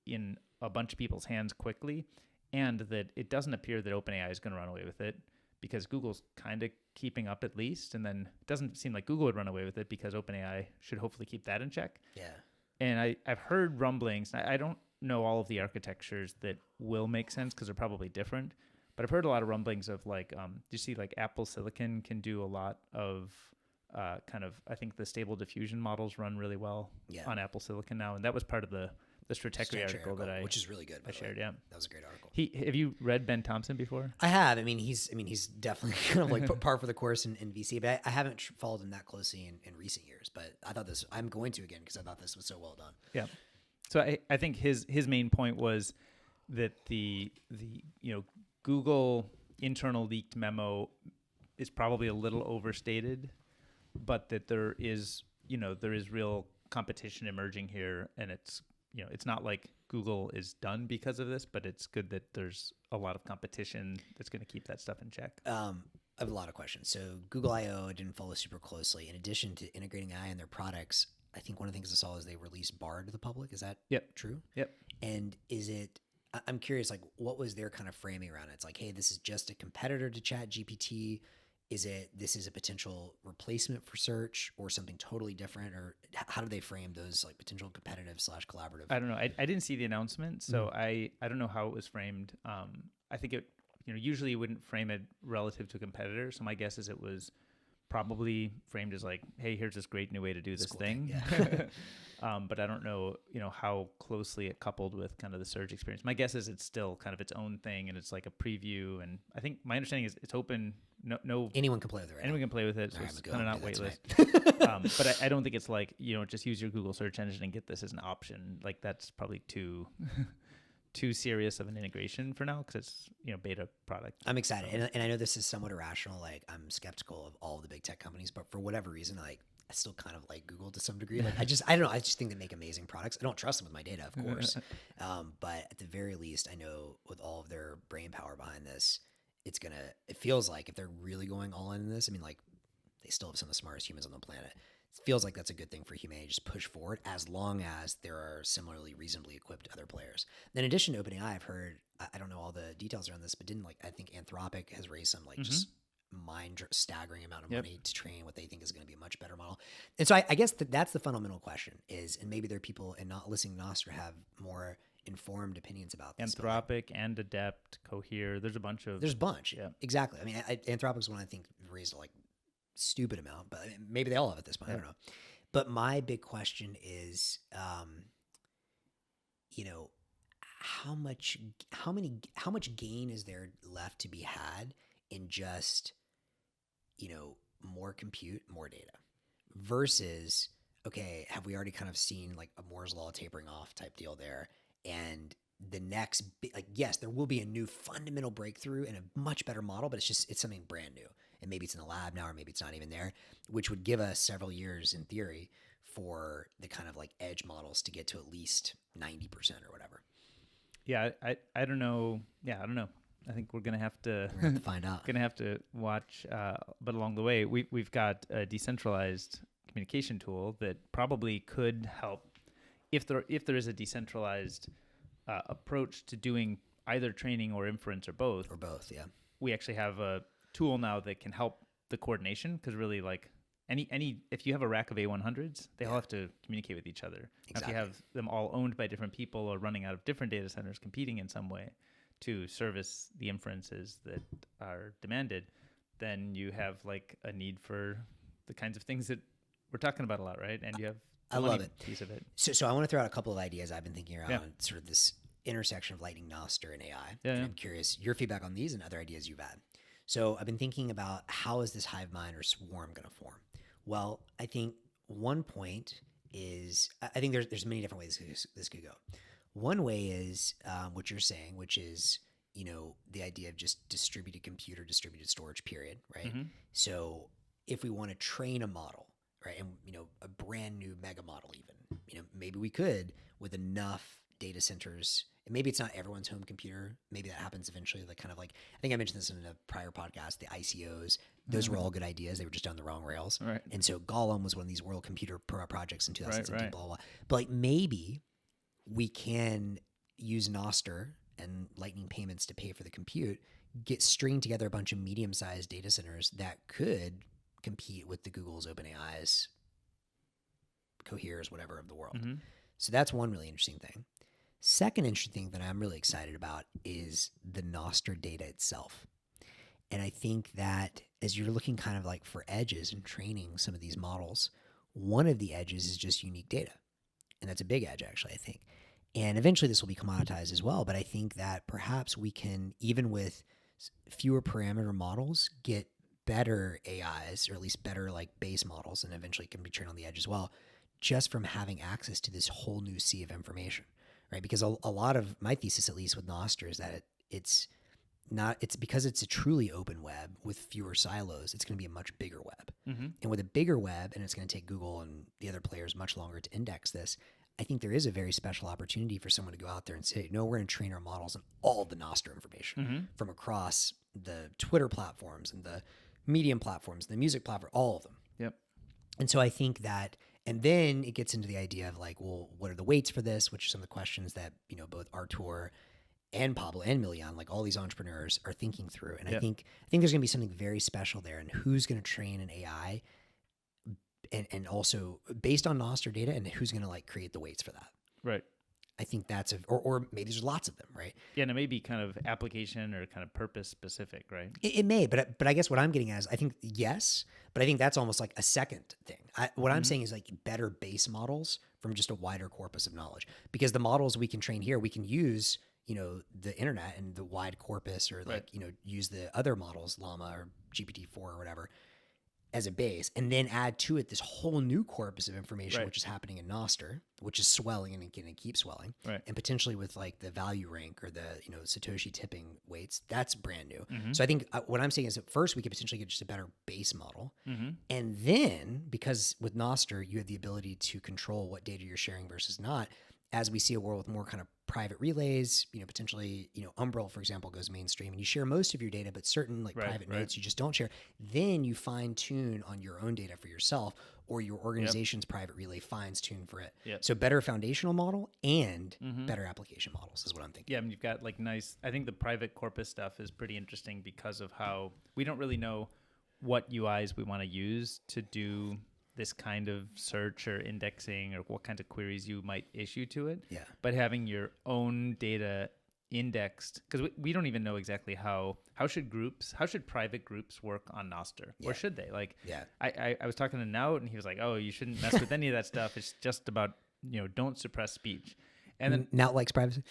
A: in a bunch of people's hands quickly, and that it doesn't appear that OpenAI is going to run away with it, because Google's kind of keeping up at least, and then it doesn't seem like Google would run away with it because OpenAI should hopefully keep that in check. And I've heard rumblings. I don't know all of the architectures that will make sense because they're probably different, but I've heard a lot of rumblings of like, you see like Apple Silicon can do a lot of kind of, I think the stable diffusion models run really well on Apple Silicon now. And that was part of the Stratechery article that
B: which is really good.
A: I shared.
B: That was a great article.
A: Have you read Ben Thompson before?
B: I have. I mean, he's definitely kind of like par for the course in VC, but I haven't followed him that closely in recent years. But I thought I'm going to again because I thought this was so well done.
A: Yeah. So I think his main point was that the you know, Google internal leaked memo is probably a little overstated, but that there is real competition emerging here, and it's, you know, it's not like Google is done because of this, but it's good that there's a lot of competition that's going to keep that stuff in check.
B: I have a lot of questions. So Google I/O didn't follow super closely. In addition to integrating AI in their products, I think one of the things I saw is they released Bard to the public. Is that true?
A: Yep.
B: And is it, I'm curious, like, what was their kind of framing around it? It's like, hey, this is just a competitor to ChatGPT. This is a potential replacement for search or something totally different? Or how do they frame those like potential competitive / collaborative?
A: I don't know. I didn't see the announcement, so I don't know how it was framed. I think it, you know, usually you wouldn't frame it relative to a competitor. So my guess is it was probably framed as like, hey, here's this great new way to do this thing. But I don't know, you know, how closely it coupled with kind of the search experience. My guess is it's still kind of its own thing, and it's like a preview. And I think my understanding is it's open. No,
B: anyone can play with it.
A: Anyone can play with it. So it's kind of not waitlist. But I don't think it's like, you know, just use your Google search engine and get this as an option. Like that's probably too serious of an integration for now, because it's, you know, beta product.
B: I'm excited, and I know this is somewhat irrational. Like, I'm skeptical of all the big tech companies, but for whatever reason, like, I still kind of like Google to some degree. Like, I don't know. I just think they make amazing products. I don't trust them with my data, of course, but at the very least, I know with all of their brain power behind this, it feels like if they're really going all in this, I mean, like, they still have some of the smartest humans on the planet. It feels like that's a good thing for humanity, just push forward as long as there are similarly reasonably equipped other players. Then in addition to OpenAI, I've heard, I don't know all the details around this, but I think Anthropic has raised some like just staggering amount of
A: Yep.
B: money to train what they think is going to be a much better model. And so I guess that's the fundamental question is, and maybe there are people and not listening to Nostr have more informed opinions about this.
A: Anthropic and Adept, Cohere. There's a bunch of.
B: There's a bunch.
A: Yeah.
B: Exactly. I mean, Anthropic's one I think raised a stupid amount, but I mean, maybe they all have at this point. I don't know. But my big question is, how much gain is there left to be had in just, more compute, more data versus, okay, have we already kind of seen like a Moore's law tapering off type deal there? And the next, yes, there will be a new fundamental breakthrough and a much better model, but it's something brand new. And maybe it's in the lab now, or maybe it's not even there, which would give us several years in theory for the kind of like edge models to get to at least 90% or whatever.
A: Yeah, I don't know. Yeah, I don't know. I think we're gonna have to
B: find out.
A: Gonna have to watch. But along the way, we've got a decentralized communication tool that probably could help if there is a decentralized approach to doing either training or inference or both.
B: Or both, yeah.
A: We actually have a tool now that can help the coordination because really like any if you have a rack of A100s, they all have to communicate with each other.
B: Exactly.
A: If you have them all owned by different people or running out of different data centers competing in some way to service the inferences that are demanded, then you have like a need for the kinds of things that we're talking about a lot, right? And you have
B: I love it.
A: Piece of it.
B: So I want to throw out a couple of ideas I've been thinking around sort of this intersection of Lightning, Nostr, and AI.
A: Yeah,
B: and
A: yeah.
B: I'm curious your feedback on these and other ideas you've had. So I've been thinking about how is this hive mind or swarm going to form? Well, I think one point is I think there's many different ways this could go. One way is what you're saying, which is the idea of just distributed compute or distributed storage, period, right?
A: Mm-hmm.
B: So if we want to train a model, right, and a brand new mega model, even maybe we could with enough data centers. And maybe it's not everyone's home computer. Maybe that happens eventually. Like kind of like I think I mentioned this in a prior podcast. The ICOs, those were all good ideas. They were just on the wrong rails.
A: Right.
B: And so Golem was one of these World Computer projects in 2017.
A: Right.
B: Blah, blah blah. But like maybe we can use Nostr and Lightning payments to pay for the compute. String together a bunch of medium-sized data centers that could compete with the Googles, OpenAIs, Coheres, whatever of the world.
A: Mm-hmm.
B: So that's one really interesting thing. Second interesting thing that I'm really excited about is the Nostr data itself. And I think that as you're looking kind of like for edges and training some of these models, one of the edges is just unique data. And that's a big edge, actually, I think. And eventually this will be commoditized as well. But I think that perhaps we can, even with fewer parameter models, get better AIs, or at least better like base models, and eventually can be trained on the edge as well, just from having access to this whole new sea of information. Right, because a lot of my thesis, at least with Nostr, is that it's because it's a truly open web with fewer silos. It's going to be a much bigger web, and with a bigger web, and it's going to take Google and the other players much longer to index this. I think there is a very special opportunity for someone to go out there and say, "No, we're going to train our models on all the Nostr information from across the Twitter platforms and the Medium platforms, the music platform, all of them."
A: Yep.
B: And so I think that. And then it gets into the idea of like, well, what are the weights for this? Which are some of the questions that, both Artur and Pablo and Milian, like all these entrepreneurs are thinking through. And I think there's going to be something very special there. And who's going to train an AI and also based on Nostr data, and who's going to like create the weights for that.
A: Right.
B: I think that's or maybe there's lots of them, right?
A: Yeah, and it may be kind of application or kind of purpose specific, right?
B: It may, but I guess what I'm getting at is I think yes, but I think that's almost like a second thing. What I'm saying is like better base models from just a wider corpus of knowledge, because the models we can train here, we can use the internet and the wide corpus, or like use the other models, Llama or GPT-4 or whatever, as a base, and then add to it this whole new corpus of information, which is happening in Nostr, which is swelling and going to keep swelling, and potentially with like the value rank or the Satoshi tipping weights, that's brand new. So I think what I'm saying is at first we could potentially get just a better base model, and then because with Nostr you have the ability to control what data you're sharing versus not. As we see a world with more kind of private relays, potentially, Umbrel, for example, goes mainstream and you share most of your data, but certain like private nodes you just don't share. Then you fine tune on your own data for yourself, or your organization's private relay fines tune for it. So better foundational model and better application models is what I'm thinking.
A: Yeah, I mean, you've got like I think the private corpus stuff is pretty interesting because of how we don't really know what UIs we want to use to do this kind of search or indexing, or what kinds of queries you might issue to it.
B: Yeah.
A: But having your own data indexed, because we don't even know exactly how should private groups work on Nostr, or should they? Like, I was talking to Nout, and he was like, oh, you shouldn't mess with any of that stuff. It's just about, don't suppress speech. And then
B: Nout likes privacy.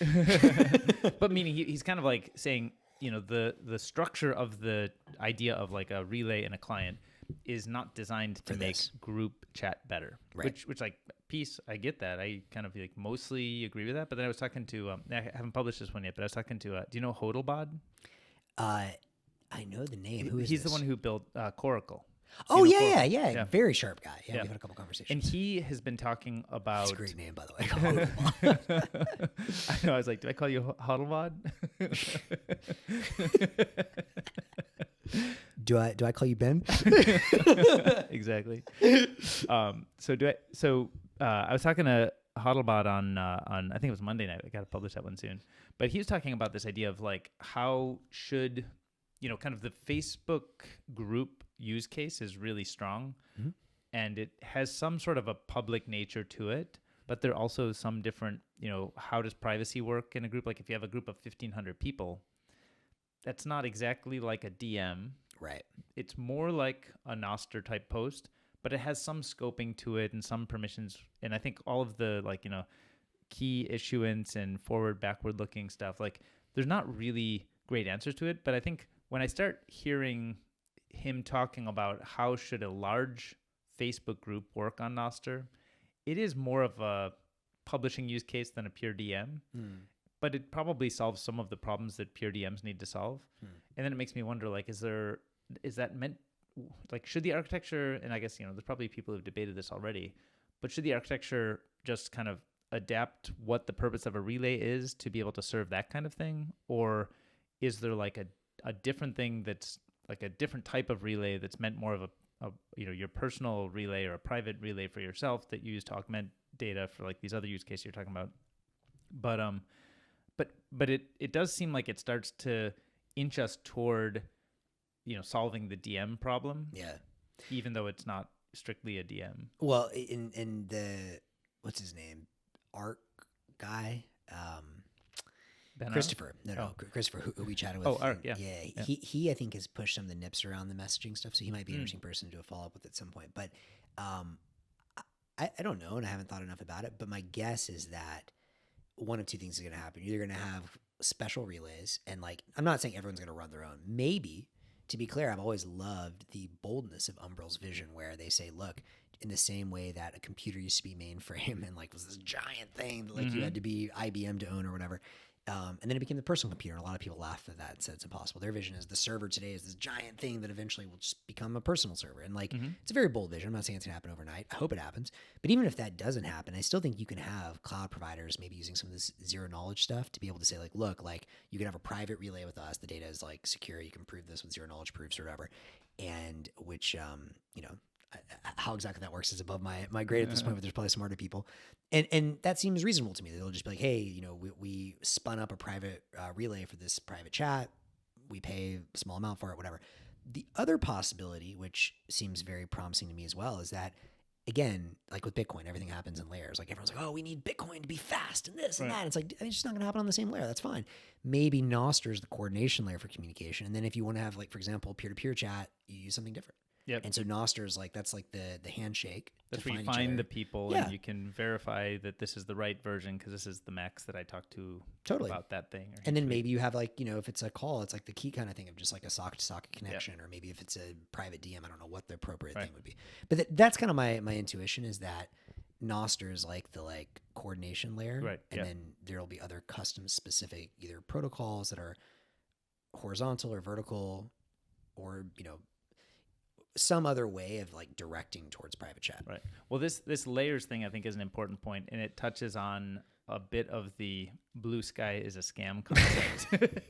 A: But meaning he's kind of like saying, the structure of the idea of like a relay and a client is not designed to make group chat better.
B: Right.
A: Which like piece, I get that. I kind of like mostly agree with that. But then I was talking to I haven't published this one yet, but I was talking to do you know Hodlbod?
B: I know the name. Who is
A: He's
B: this?
A: the one who built Coracle.
B: Oh,
A: Coracle?
B: yeah. Very sharp guy. Yeah, we've had a couple conversations.
A: And he has been talking about...
B: It's a great name, by the way.
A: I know. I was like, do I call you Hodlbod?
B: Do I call you Ben?
A: Exactly. I was talking to Hodlbod on I think it was Monday night. I got to publish that one soon. But he was talking about this idea of like, how should, kind of the Facebook group use case is really strong, and it has some sort of a public nature to it, but there are also some different, how does privacy work in a group? Like if you have a group of 1,500 people, that's not exactly like a DM.
B: Right.
A: It's more like a Nostr type post, but it has some scoping to it and some permissions. And I think all of the key issuance and forward, backward looking stuff, like there's not really great answers to it. But I think when I start hearing him talking about how should a large Facebook group work on Nostr, it is more of a publishing use case than a pure DM. But it probably solves some of the problems that pure DMs need to solve. And then it makes me wonder, like, is that meant, like, should the architecture, and I guess, there's probably people who've debated this already, but should the architecture just kind of adapt what the purpose of a relay is to be able to serve that kind of thing? Or is there like a different thing that's like a different type of relay that's meant more of a your personal relay or a private relay for yourself that you use to augment data for like these other use cases you're talking about? But it does seem like it starts to inch us toward, solving the DM problem. Yeah. Even though it's not strictly a DM.
B: Well, in the, what's his name? Arc guy? Christopher. Christopher, who we chatted with.
A: Oh, Arc, yeah.
B: Yeah. He, I think, has pushed some of the nips around the messaging stuff, so he might be an interesting person to do a follow-up with at some point. But I don't know, and I haven't thought enough about it, but my guess is that one of two things is going to happen. You're going to have special relays, and like, I'm not saying everyone's going to run their own. Maybe, to be clear, I've always loved the boldness of Umbrel's vision, where they say, look, in the same way that a computer used to be mainframe and like was this giant thing that like you had to be IBM to own or whatever. And then it became the personal computer. And a lot of people laughed at that and said it's impossible. Their vision is the server today is this giant thing that eventually will just become a personal server. And like, it's a very bold vision. I'm not saying it's gonna happen overnight. I hope it happens. But even if that doesn't happen, I still think you can have cloud providers maybe using some of this zero knowledge stuff to be able to say like, look, like you can have a private relay with us. The data is like secure. You can prove this with zero knowledge proofs or whatever. And which, how exactly that works is above my grade at this point, but there's probably smarter people. And that seems reasonable to me. They'll just be like, hey, we spun up a private relay for this private chat. We pay a small amount for it, whatever. The other possibility, which seems very promising to me as well, is that, again, like with Bitcoin, everything happens in layers. Like everyone's like, oh, we need Bitcoin to be fast and this and that. And it's like, it's just not going to happen on the same layer. That's fine. Maybe Nostr is the coordination layer for communication. And then if you want to have, like, for example, peer-to-peer chat, you use something different. Yep. And so Nostr is like, that's like the handshake.
A: That's where you find the people and you can verify that this is the right version because this is the max that I talked to about that thing.
B: And then maybe you have like, if it's a call, it's like the key kind of thing of just like a socket-to-socket connection, or maybe if it's a private DM, I don't know what the appropriate thing would be. But that's kind of my intuition is that Nostr is like the coordination layer. Right. And then there'll be other custom specific either protocols that are horizontal or vertical or, some other way of like directing towards private chat.
A: Right. Well, this layers thing I think is an important point, and it touches on a bit of the Bluesky is a scam concept.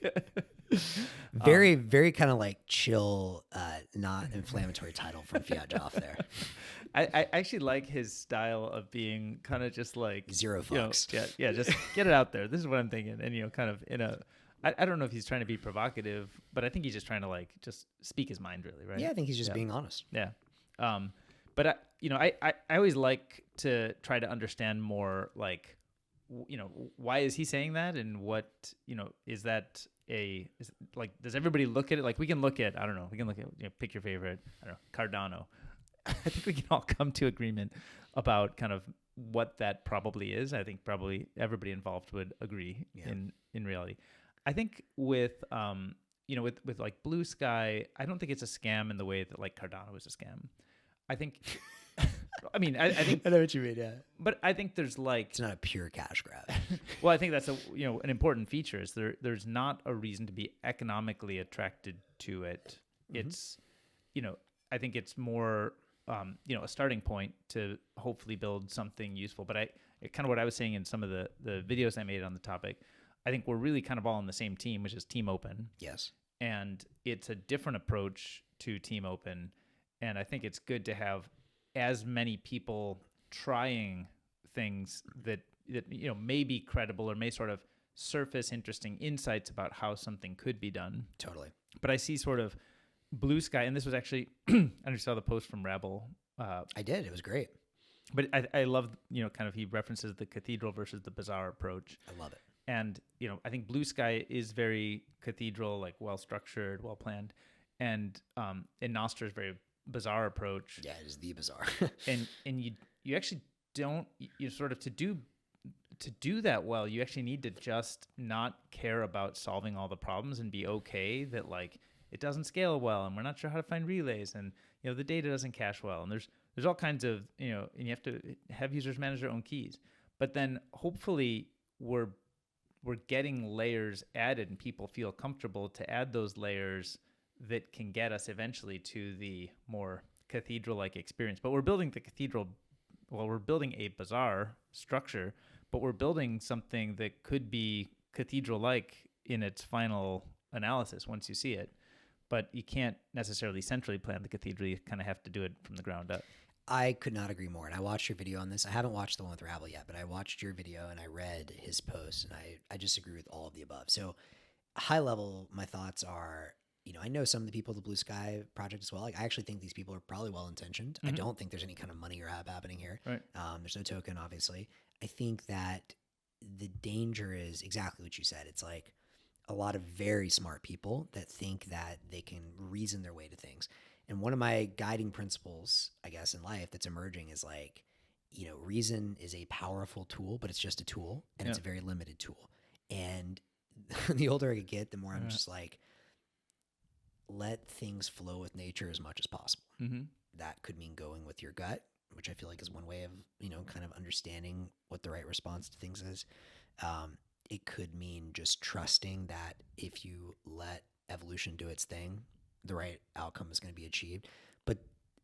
B: Very, very kind of like chill, not inflammatory title from Fiat Joff there.
A: I actually like his style of being kind of just like
B: zero fucks.
A: Just get it out there. This is what I'm thinking, and kind of in a I don't know if he's trying to be provocative, but I think he's just trying to like just speak his mind, really, right?
B: Yeah, I think he's just being honest.
A: Yeah. But I always like to try to understand more, like, why is he saying that, and what, is that like, does everybody look at it? Like, we can look at, I don't know, pick your favorite, I don't know, Cardano. I think we can all come to agreement about kind of what that probably is. I think probably everybody involved would agree in reality. I think with with like Bluesky, I don't think it's a scam in the way that like Cardano is a scam. I think I mean, I think
B: I know what you mean, yeah.
A: But I think there's like,
B: it's not a pure cash grab.
A: well, I think that's an important feature is there's not a reason to be economically attracted to it. Mm-hmm. It's, I think it's more, a starting point to hopefully build something useful. But kind of what I was saying in some of the videos I made on the topic, I think we're really kind of all on the same team, which is Team Open.
B: Yes.
A: And it's a different approach to Team Open. And I think it's good to have as many people trying things that may be credible or may sort of surface interesting insights about how something could be done.
B: Totally.
A: But I see sort of Bluesky, and this was actually I just saw the post from Rabble.
B: I did. It was great.
A: But I love kind of, he references the cathedral versus the bazaar approach.
B: I love it.
A: And I think Bluesky is very cathedral, like well structured, well planned, and Nostr is very bazaar approach.
B: Yeah, it is the bazaar.
A: and you actually don't, sort of to do that well, you actually need to just not care about solving all the problems and be okay that like it doesn't scale well and we're not sure how to find relays and the data doesn't cache well and there's all kinds of and you have to have users manage their own keys. But then hopefully we're getting layers added and people feel comfortable to add those layers that can get us eventually to the more cathedral-like experience. But we're building the cathedral, well, we're building a bazaar structure, but we're building something that could be cathedral-like in its final analysis once you see it. But you can't necessarily centrally plan the cathedral. You kind of have to do it from the ground up.
B: I could not agree more. And I watched your video on this. I haven't watched the one with Rabble yet, but I watched your video and I read his post, and I just agree with all of the above. So high level, my thoughts are, I know some of the people of the Bluesky project as well. Like, I actually think these people are probably well-intentioned. Mm-hmm. I don't think there's any kind of money grab happening here.
A: Right.
B: There's no token, obviously. I think that the danger is exactly what you said. It's like a lot of very smart people that think that they can reason their way to things. And one of my guiding principles, I guess, in life that's emerging is like, reason is a powerful tool, but it's just a tool, and it's a very limited tool. And the older I get, the more I'm just like, let things flow with nature as much as possible. Mm-hmm. That could mean going with your gut, which I feel like is one way of, kind of understanding what the right response to things is. It could mean just trusting that if you let evolution do its thing, the right outcome is going to be achieved. But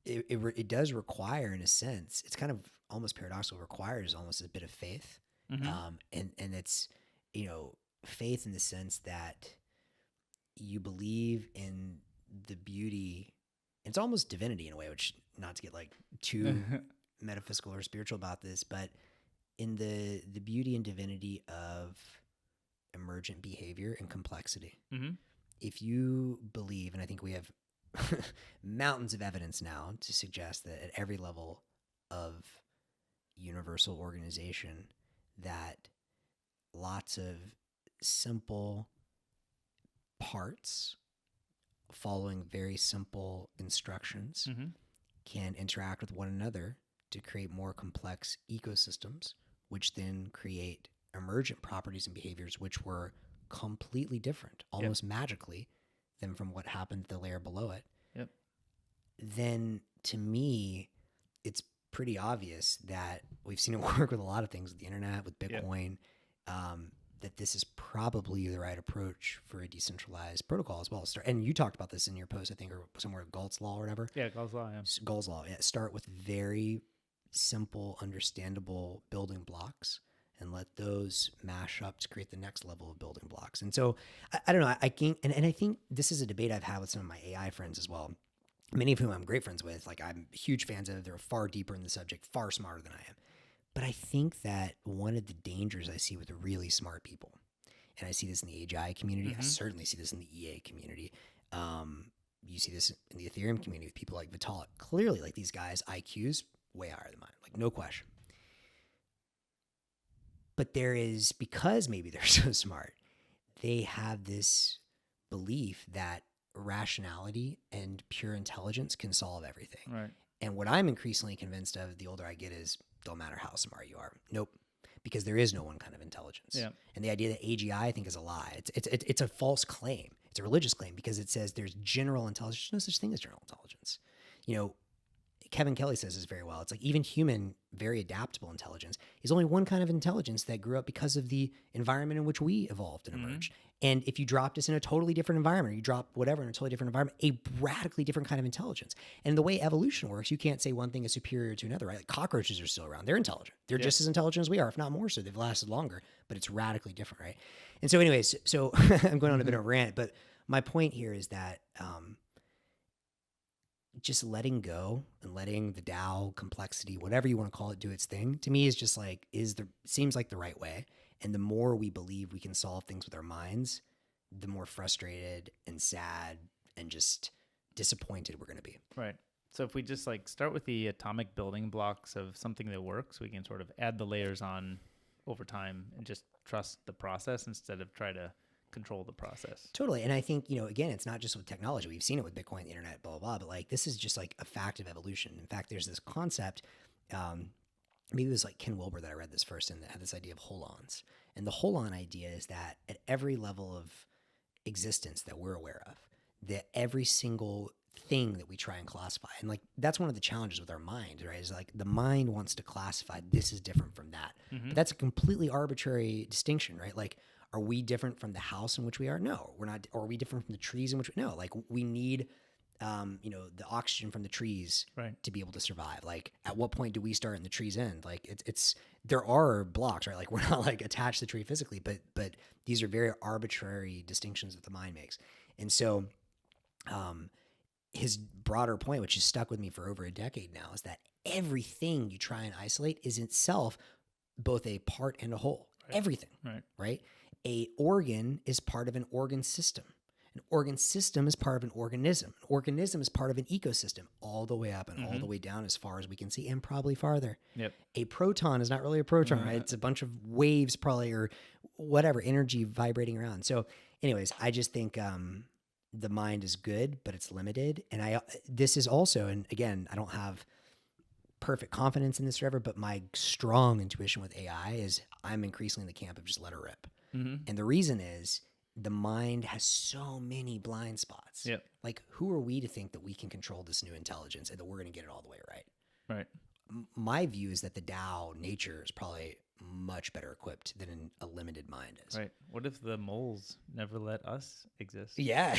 B: it does require, in a sense, it's kind of almost paradoxical, requires almost a bit of faith. Mm-hmm. And it's, faith in the sense that you believe in the beauty. It's almost divinity in a way, which, not to get like too metaphysical or spiritual about this, but in the beauty and divinity of emergent behavior and complexity. Mm-hmm. If you believe, and I think we have mountains of evidence now to suggest that at every level of universal organization, that lots of simple parts following very simple instructions can interact with one another to create more complex ecosystems, which then create emergent properties and behaviors which were completely different, almost magically, than from what happened at the layer below it. Yep. Then to me, it's pretty obvious that we've seen it work with a lot of things, with the internet, with Bitcoin, that this is probably the right approach for a decentralized protocol as well. And you talked about this in your post, I think, or somewhere, Galt's Law or whatever.
A: Yeah, Galt's Law, yeah.
B: Galt's Law, yeah. Start with very simple, understandable building blocks and let those mash up to create the next level of building blocks. And so, I don't know, I think, and I think this is a debate I've had with some of my AI friends as well, many of whom I'm great friends with. Like, I'm huge fans of. They're far deeper in the subject, far smarter than I am. But I think that one of the dangers I see with really smart people, and I see this in the AGI community. I certainly see this in the EA community. You see this in the Ethereum community with people like Vitalik. Clearly, like these guys, IQs way higher than mine, like no question. But there is, because maybe they're so smart, they have this belief that rationality and pure intelligence can solve everything.
A: Right.
B: And what I'm increasingly convinced of the older I get is, don't matter how smart you are. Nope. Because there is no one kind of intelligence. Yeah. And the idea that AGI, I think, is a lie. It's a false claim. It's a religious claim because it says there's general intelligence. There's no such thing as general intelligence. You know, Kevin Kelly says this very well. It's like even human, very adaptable intelligence is only one kind of intelligence that grew up because of the environment in which we evolved and emerged. And if you dropped us in a totally different environment, or you drop whatever in a totally different environment, a radically different kind of intelligence. And the way evolution works, you can't say one thing is superior to another, right? Like cockroaches are still around. They're intelligent. They're just as intelligent as we are, if not more so. They've lasted longer, but it's radically different, right? And so anyways, so I'm going on a bit of a rant, but my point here is that just letting go and letting the DAO complexity, whatever you want to call it, do its thing, to me is just like, seems like the right way. And the more we believe we can solve things with our minds, the more frustrated and sad and just disappointed we're going to be.
A: Right. So if we just like start with the atomic building blocks of something that works, we can sort of add the layers on over time and just trust the process instead of try to control the process.
B: Totally. And I think, you know, again, it's not just with technology. We've seen it with Bitcoin, the internet, blah, blah, blah. But like, this is just like a fact of evolution. In fact, there's this concept, maybe it was like Ken Wilber that I read this first and that had this idea of holons. And the holon idea is that at every level of existence that we're aware of, that every single thing that we try and classify, and like that's one of the challenges with our mind, right? Is like the mind wants to classify this is different from that. But that's a completely arbitrary distinction, right? Like, are we different from the house in which we are? No, we're not. Or are we different from the trees in which we? No, like we need the oxygen from the trees to be able to survive. Like, at what point do we start and the trees end? Like, it's there are blocks, right? Like, we're not like attached to the tree physically, but these are very arbitrary distinctions that the mind makes. And so, his broader point, which has stuck with me for over a decade now, is that everything you try and isolate is itself both a part and a whole. Everything, right? A organ is part of an organ system. An organ system is part of an organism. An organism is part of an ecosystem, all the way up and all the way down as far as we can see, and probably farther. A proton is not really a proton, right? It's a bunch of waves probably, or whatever, energy vibrating around. So anyways, I just think the mind is good, but it's limited. And this is also, and again, I don't have perfect confidence in this forever, but my strong intuition with AI is I'm increasingly in the camp of just let her rip. And the reason is the mind has so many blind spots. Like, who are we to think that we can control this new intelligence and that we're going to get it all the way right? My view is that the DAO nature is probably much better equipped than a limited mind is.
A: What if the moles never let us exist?
B: Yeah.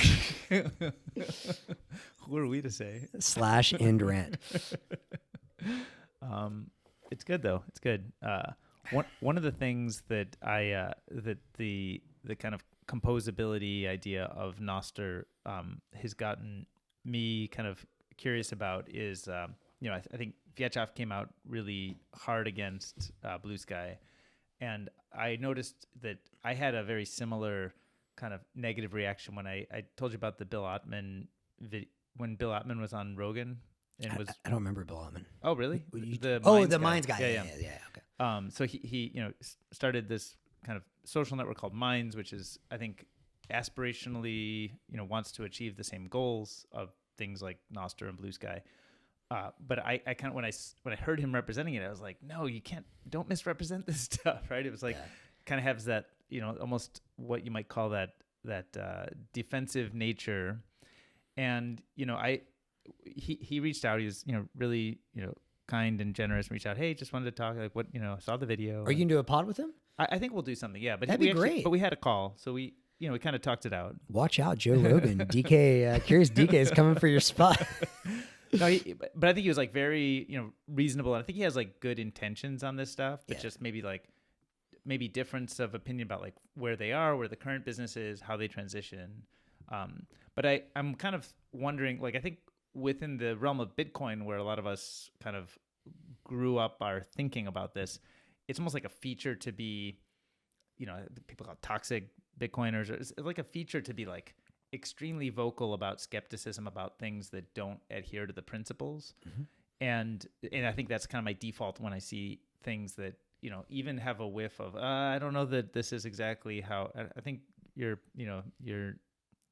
A: Who are we to say?
B: / end rant.
A: It's good though. It's good. One of the things that that the kind of composability idea of Nostr has gotten me kind of curious about is I think Vyacheslav came out really hard against Bluesky, and I noticed that I had a very similar kind of negative reaction when I told you about the Bill Ottman when Bill Ottman was on Rogan. And
B: I don't remember Bill Ottman.
A: Oh, really?
B: The Minds guy. Yeah. Okay.
A: So he started this kind of social network called Minds, which is, I think, aspirationally, wants to achieve the same goals of things like Nostr and Bluesky. But I kind of when I heard him representing it, I was like, no, you can't. Don't misrepresent this stuff, right? It was like kind of has that almost what you might call that defensive nature, and he reached out. He was really kind and generous. And reached out. Hey, just wanted to talk. Like, what saw the video.
B: Are you gonna do a pod with him?
A: I think we'll do something. Yeah, but
B: that'd be great.
A: But we had a call, so we kind of talked it out.
B: Watch out, Joe Rogan. DK, Curious DK is coming for your spot.
A: No, but I think he was like very reasonable, and I think he has like good intentions on this stuff, but just maybe difference of opinion about like where they are, where the current business is, how they transition. But I'm kind of wondering, like, I think within the realm of Bitcoin, where a lot of us kind of grew up our thinking about this, it's almost like a feature to be, people call it toxic Bitcoiners, or it's like a feature to be like extremely vocal about skepticism about things that don't adhere to the principles. And I think that's kind of my default when I see things that, even have a whiff of, I don't know that this is exactly how. I think you're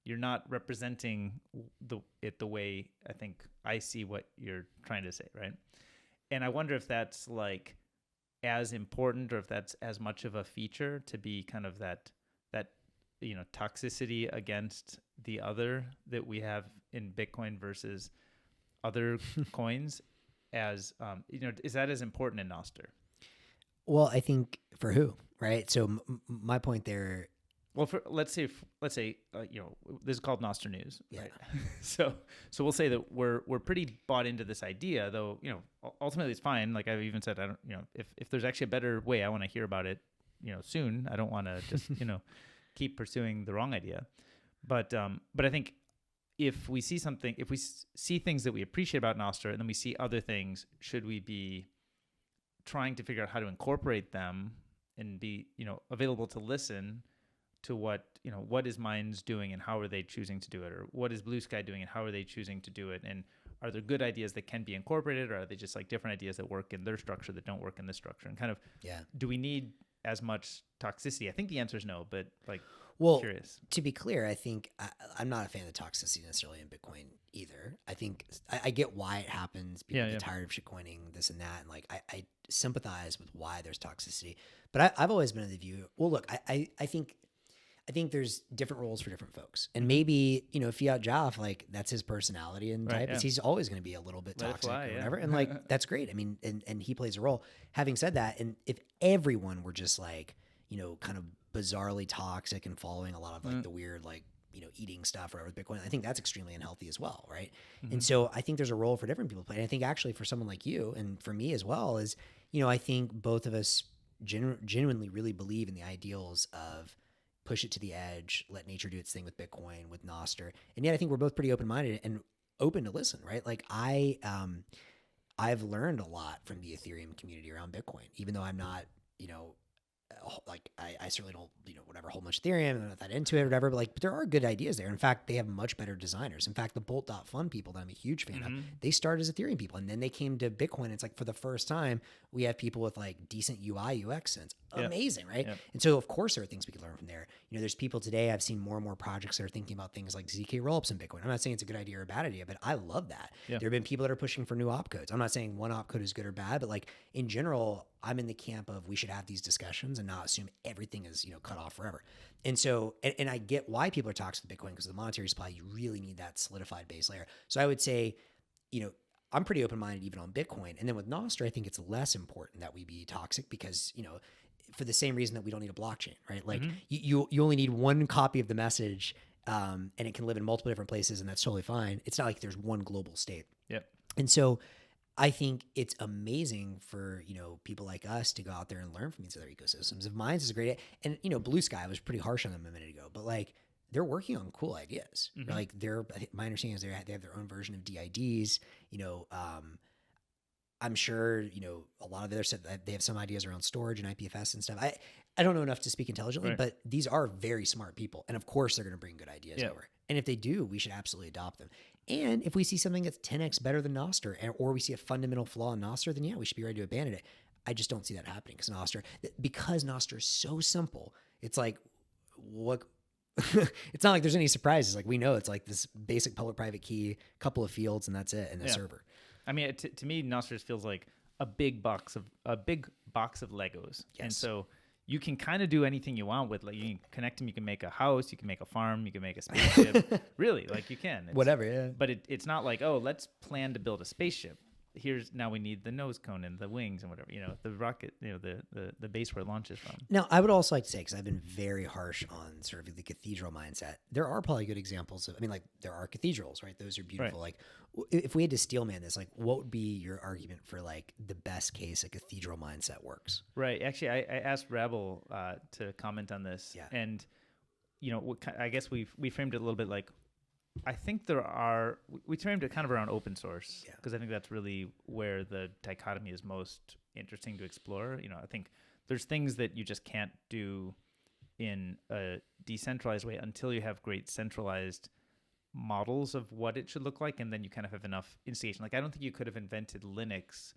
A: not representing the way I think I see what you're trying to say, right? And I wonder if that's like as important, or if that's as much of a feature to be kind of that toxicity against the other that we have in Bitcoin versus other coins, as is that as important in Nostr?
B: Well, I think for who, right? So my point there.
A: Well, let's say this is called Nostr News,
B: Yeah.
A: right? so we'll say that we're pretty bought into this idea, though. Ultimately it's fine. Like I've even said, I don't. If there's actually a better way, I want to hear about it. Soon. I don't want to just keep pursuing the wrong idea. But I think if we see something, if we see things that we appreciate about Nostr, and then we see other things, should we be trying to figure out how to incorporate them and be available to listen to what is Minds doing and how are they choosing to do it, or what is Bluesky doing and how are they choosing to do it, and are there good ideas that can be incorporated, or are they just like different ideas that work in their structure that don't work in this structure, and kind of do we need as much toxicity? I think the answer is no, but curious.
B: To be clear, I think I'm not a fan of the toxicity necessarily in Bitcoin either. I think I get why it happens. People get tired of shitcoining, this and that, and like I sympathize with why there's toxicity. But I've always been of the view. Well, look, I think there's different roles for different folks, and maybe Fiat Joff, like that's his personality and type. He's always going to be a little bit toxic or whatever, and like that's great. I mean, and he plays a role. Having said that, and if everyone were just like kind of bizarrely toxic and following a lot of like the weird like eating stuff or whatever with Bitcoin, I think that's extremely unhealthy as well, right? And so I think there's a role for different people to play. And I think actually for someone like you and for me as well is I think both of us genuinely really believe in the ideals of push it to the edge, let nature do its thing with Bitcoin, with Nostr. And yet I think we're both pretty open-minded and open to listen, right? Like I've learned a lot from the Ethereum community around Bitcoin, even though I'm not, like I certainly don't, whatever, hold much Ethereum, I'm not that into it or whatever, but there are good ideas there. In fact, they have much better designers. In fact, the Bolt.fun people that I'm a huge fan of, they started as Ethereum people, and then they came to Bitcoin. It's like for the first time, we have people with like decent UI, UX sense. Amazing, right? Yep. And so of course there are things we can learn from there. There's people today, I've seen more and more projects that are thinking about things like ZK rollups in Bitcoin. I'm not saying it's a good idea or a bad idea, but I love that. There have been people that are pushing for new opcodes. I'm not saying one opcode is good or bad, but like in general, I'm in the camp of we should have these discussions and not assume everything is, cut off forever. And so, and I get why people are toxic with Bitcoin, because of the monetary supply, you really need that solidified base layer. So I would say, I'm pretty open-minded even on Bitcoin. And then with Nostr, I think it's less important that we be toxic because, for the same reason that we don't need a blockchain, right? Like you only need one copy of the message, and it can live in multiple different places, and that's totally fine. It's not like there's one global state.
A: Yep.
B: And so I think it's amazing for, people like us to go out there and learn from these other ecosystems. If Minds is great, and, Bluesky, I was pretty harsh on them a minute ago, but like they're working on cool ideas. Like my understanding is they have their own version of DIDs, I'm sure, a lot of their stuff, they have some ideas around storage and IPFS and stuff. I don't know enough to speak intelligently, but these are very smart people. And of course they're going to bring good ideas over. And if they do, we should absolutely adopt them. And if we see something that's 10x better than Nostr, or we see a fundamental flaw in Nostr, then we should be ready to abandon it. I just don't see that happening because Nostr is so simple. It's like, what? It's not like there's any surprises. Like we know it's like this basic public-private key, couple of fields, and that's it, and the server. I
A: mean, to me, Nostr feels like a big box of Legos, and so you can kind of do anything you want with. Like you can connect them, you can make a house, you can make a farm, you can make a spaceship. Really, like you can.
B: Whatever, yeah.
A: But it's not like, oh, let's plan to build a spaceship. Now we need the nose cone and the wings and whatever, the rocket, the base where it launches from.
B: Now, I would also like to say, because I've been very harsh on sort of the cathedral mindset, there are probably good examples of, like there are cathedrals, right? Those are beautiful. Right. Like if we had to steelman this, like what would be your argument for like the best case a cathedral mindset works?
A: Right. Actually, I asked Rabble to comment on this.
B: Yeah.
A: And, I guess we framed it a little bit like, I think we framed it kind of around open source because I think that's really where the dichotomy is most interesting to explore. I think there's things that you just can't do in a decentralized way until you have great centralized models of what it should look like, and then you kind of have enough instigation. Like I don't think you could have invented Linux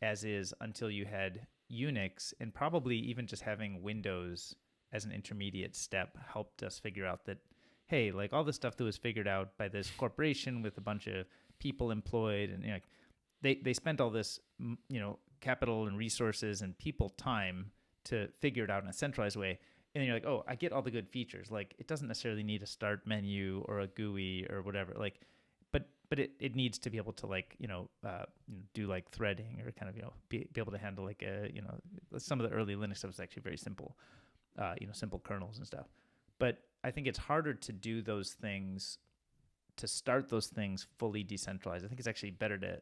A: as is until you had Unix, and probably even just having Windows as an intermediate step helped us figure out that, hey, like all the stuff that was figured out by this corporation with a bunch of people employed, and they spent all this capital and resources and people time to figure it out in a centralized way. And then you're like, oh, I get all the good features. Like it doesn't necessarily need a start menu or a GUI or whatever. Like, but it needs to be able to do like threading or kind of be able to handle like some of the early Linux stuff was actually very simple, simple kernels and stuff. But I think it's harder to do those things, to start those things fully decentralized. I think it's actually better to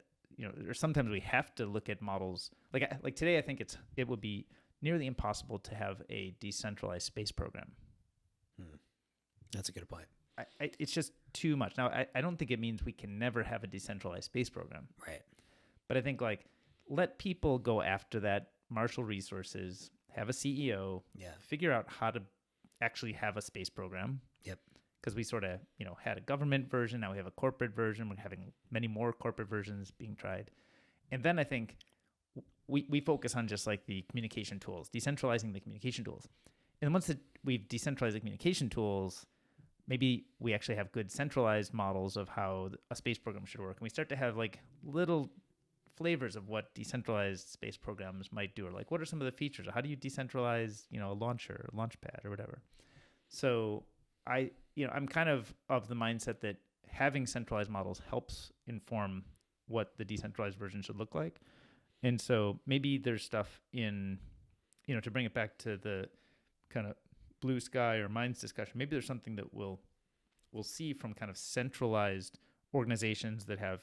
A: or sometimes we have to look at models like today. I think it would be nearly impossible to have a decentralized space program.
B: That's a good point.
A: It's just too much. Now, I don't think it means we can never have a decentralized space program.
B: Right.
A: But I think let people go after that, marshal resources, have a CEO, figure out how to actually have a space program.
B: Yep.
A: Because we sort of, had a government version. Now we have a corporate version. We're having many more corporate versions being tried. And then I think we focus on just like the communication tools, decentralizing the communication tools. And once we've decentralized the communication tools, maybe we actually have good centralized models of how a space program should work. And we start to have like little flavors of what decentralized space programs might do, or like what are some of the features? How do you decentralize, a launcher, a launch pad or whatever? So I'm kind of the mindset that having centralized models helps inform what the decentralized version should look like. And so maybe there's stuff in, to bring it back to the kind of Bluesky or Minds discussion, maybe there's something that we'll see from kind of centralized organizations that have,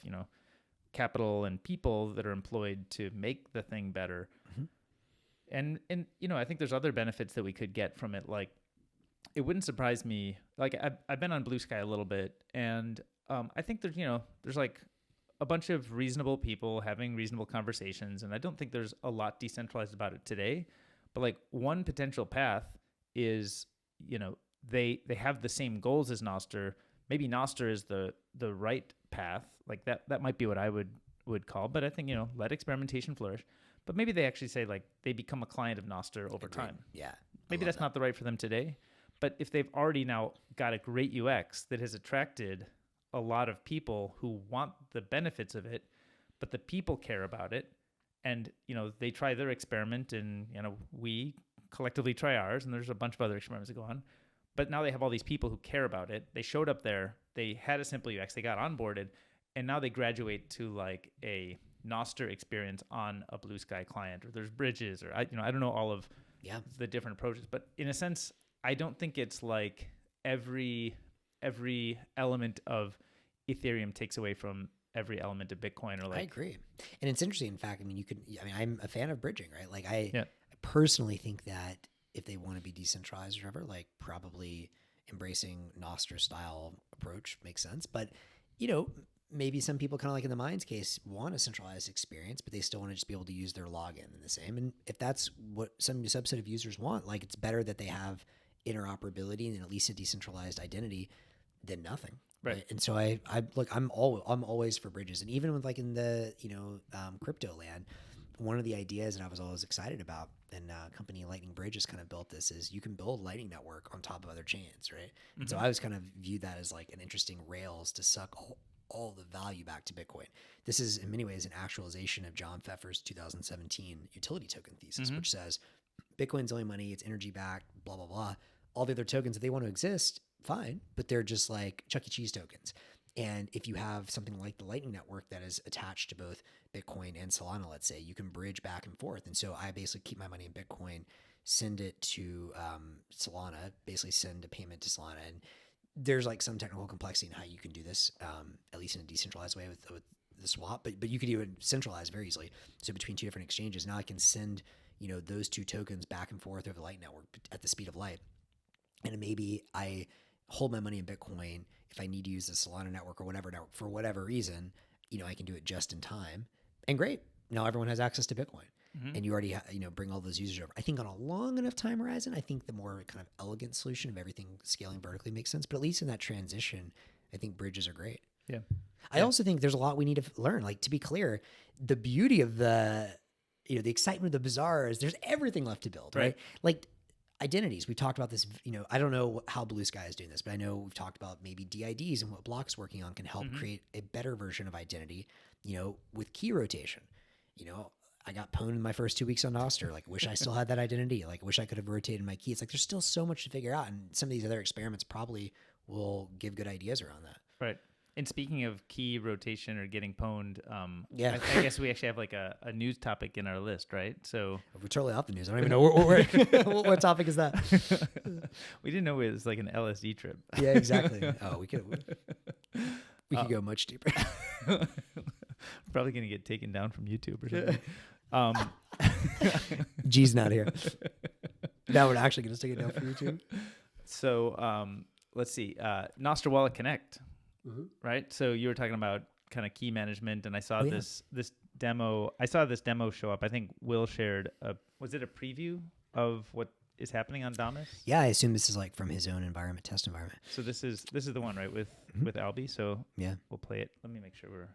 A: capital and people that are employed to make the thing better. And I think there's other benefits that we could get from it. Like, it wouldn't surprise me. Like, I've been on Bluesky a little bit, and I think there's like a bunch of reasonable people having reasonable conversations, and I don't think there's a lot decentralized about it today. But like one potential path is, they have the same goals as Nostr. Maybe Nostr is the right path. Like that might be what I would call. But I think let experimentation flourish. But maybe they actually say like they become a client of Nostr over time.
B: Yeah.
A: Maybe that's not the right for them today. But if they've already now got a great UX that has attracted a lot of people who want the benefits of it, but the people care about it, and they try their experiment, and we collectively try ours, and there's a bunch of other experiments that go on. But now they have all these people who care about it. They showed up there, they had a simple UX, they got onboarded, and now they graduate to like a Nostr experience on a Bluesky client, or there's bridges, or I don't know all of the different approaches. But in a sense, I don't think it's like every element of Ethereum takes away from every element of Bitcoin, or like.
B: I agree. And it's interesting. In fact, I'm a fan of bridging, right? Like I personally think that if they want to be decentralized or whatever, like probably embracing Nostr style approach makes sense. But, maybe some people kind of like in the Minds case want a centralized experience, but they still want to just be able to use their login in the same. And if that's what some subset of users want, like it's better that they have interoperability and at least a decentralized identity than nothing.
A: Right.
B: And so I'm always for bridges. And even with like in the, crypto land, one of the ideas that I was always excited about, and company Lightning Bridge has kind of built this, is you can build Lightning Network on top of other chains, right? Mm-hmm. And so I was kind of viewed that as like an interesting rails to suck all the value back to Bitcoin. This is in many ways an actualization of John Pfeffer's 2017 utility token thesis, which says Bitcoin's only money, it's energy backed, blah, blah, blah. All the other tokens, if they want to exist, fine, but they're just like Chuck E. Cheese tokens. And if you have something like the Lightning Network that is attached to both Bitcoin and Solana, let's say, you can bridge back and forth. And so I basically keep my money in Bitcoin, send it to Solana, basically send a payment to Solana. And there's like some technical complexity in how you can do this, at least in a decentralized way with the swap, but you could even centralize very easily. So between two different exchanges, now I can send, those two tokens back and forth over the Light Network at the speed of light. And maybe I hold my money in Bitcoin. If I need to use the Solana network or whatever network for whatever reason, I can do it just in time. And great. Now everyone has access to Bitcoin. and you already bring all those users over. I think on a long enough time horizon, I think the more kind of elegant solution of everything scaling vertically makes sense. But at least in that transition, I think bridges are great.
A: Yeah.
B: I also think there's a lot we need to learn. Like, to be clear, the beauty of the excitement of the bazaar is there's everything left to build, right? Like identities. We talked about this, I don't know how Bluesky is doing this, but I know we've talked about maybe DIDs and what Block's working on can help create a better version of identity, with key rotation. I got pwned in my first 2 weeks on Nostr. Like, wish I still had that identity. Like, wish I could have rotated my key. It's like, there's still so much to figure out. And some of these other experiments probably will give good ideas around that.
A: Right. And speaking of key rotation or getting pwned,
B: yeah,
A: I guess we actually have like a news topic in our list, right? So
B: we're totally off the news. I don't even know what topic is that.
A: We didn't know it was like an LSD trip.
B: Yeah, exactly. Oh, we could go much deeper.
A: Probably gonna get taken down from YouTube or something.
B: G's not here. Now we're actually gonna take it down from YouTube.
A: So let's see. Nostr Wallet Connect. Right. So you were talking about kind of key management, and I saw this demo. I saw this demo show up. I think Will shared was it a preview of what is happening on Damus?
B: Yeah, I assume this is like from his own test environment.
A: So this is the one, right, with Alby. So
B: yeah,
A: we'll play it. Let me make sure we're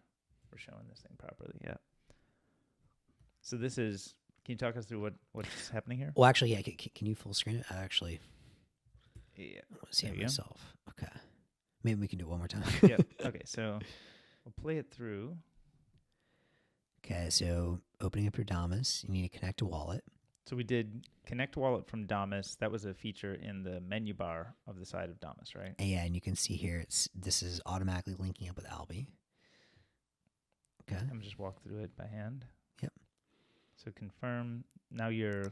A: showing this thing properly. Yeah. So this is. Can you talk us through what's happening here?
B: Well, actually, yeah. Can you full screen it?
A: Yeah.
B: I want to see it myself. Okay. Maybe we can do it one more time.
A: Yeah. Okay. So we'll play it through.
B: Okay. So opening up your Damus, you need to connect a wallet.
A: So we did connect wallet from Damus. That was a feature in the menu bar of the side of Damus, right?
B: And yeah, and you can see here this is automatically linking up with Alby. Okay.
A: I'm just walk through it by hand.
B: Yep.
A: So confirm. Now
B: you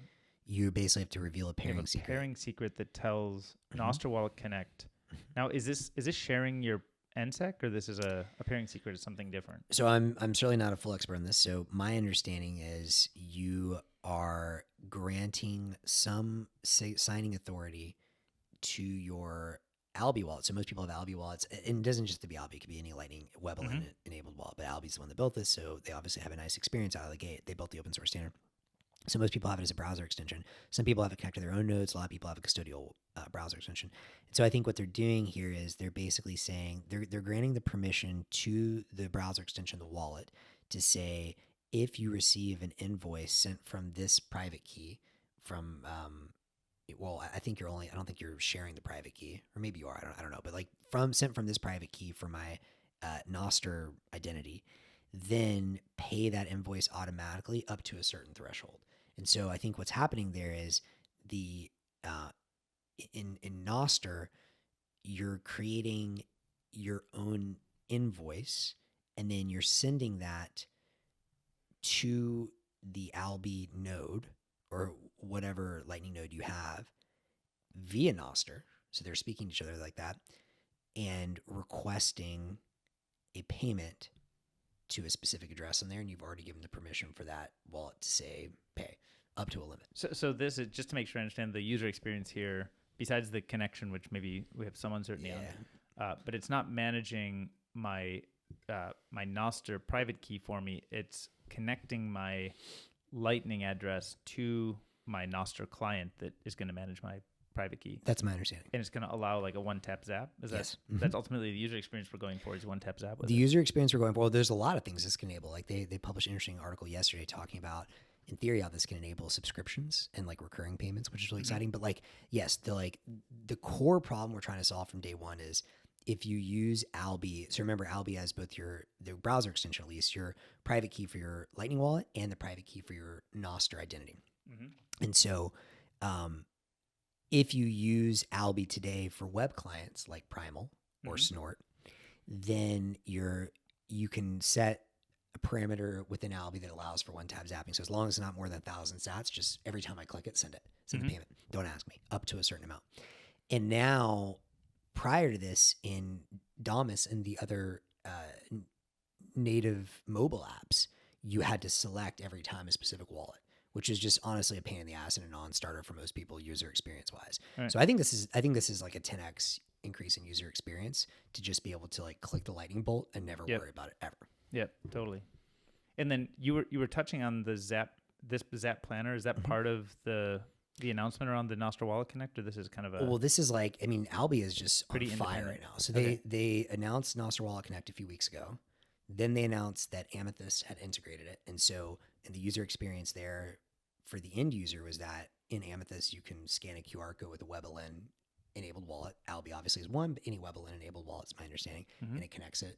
B: basically have to reveal a pairing secret.
A: Pairing secret that tells Nostr Wallet Connect. Now, is this sharing your NSEC, or this is a pairing secret is something different?
B: So I'm certainly not a full expert on this. So my understanding is you are granting some signing authority to your Alby wallet. So most people have Alby wallets, and it doesn't just to be Alby. It could be any Lightning web enabled wallet. But Alby's the one that built this, so they obviously have a nice experience out of the gate. They built the open source standard. So most people have it as a browser extension. Some people have it connected to their own nodes. A lot of people have a custodial browser extension. And so I think what they're doing here is they're basically saying they're granting the permission to the browser extension, the wallet, to say if you receive an invoice sent from this private key from I don't think you're sharing the private key, or maybe you are. I don't know, but like sent from this private key for my Nostr identity, then pay that invoice automatically up to a certain threshold. And so I think what's happening there is in Nostr, you're creating your own invoice, and then you're sending that to the Alby node or whatever Lightning node you have via Nostr. So they're speaking to each other like that and requesting a payment to a specific address on there, and you've already given the permission for that wallet to say pay up to a limit.
A: So this is just to make sure I understand the user experience here, besides the connection, which maybe we have some uncertainty on, but it's not managing my my Nostr private key for me. It's connecting my Lightning address to my Nostr client that is going to manage my private key.
B: That's my understanding.
A: And it's going to allow like a one-tap zap?
B: Yes.
A: That's ultimately the user experience we're going for, is one-tap zap with
B: the user experience we're going for. Well, there's a lot of things this can enable. Like they published an interesting article yesterday talking about, in theory, how this can enable subscriptions and like recurring payments, which is really exciting. But like, yes, the core problem we're trying to solve from day one is if you use Alby. So remember, Alby has both the browser extension, at least your private key for your Lightning wallet and the private key for your Nostr identity. And so, if you use Alby today for web clients like Primal or Snort, then you can set a parameter within Alby that allows for one-tap zapping. So as long as it's not more than 1,000 sats, just every time I click it, send the payment. Don't ask me, up to a certain amount. And now, prior to this, in Damus and the other native mobile apps, you had to select every time a specific wallet, which is just honestly a pain in the ass and a non-starter for most people user experience wise. Right. So I think this is like a 10x increase in user experience to just be able to like click the lightning bolt and never worry about it ever.
A: Yep, totally. And then you were touching on the this ZapPlanner, is that part of the announcement around the Nostr Wallet Connect, or this is kind of a
B: Well, this is like, I mean, Alby is just on
A: pretty
B: fire
A: independent?
B: right now. So
A: Okay.
B: they announced Nostr Wallet Connect a few weeks ago. Then they announced that Amethyst had integrated it. And so, and the user experience there for the end user was that in Amethyst, you can scan a QR code with a WebLN enabled wallet. Alby obviously is one, but any WebLN enabled wallet is my understanding, and it connects it.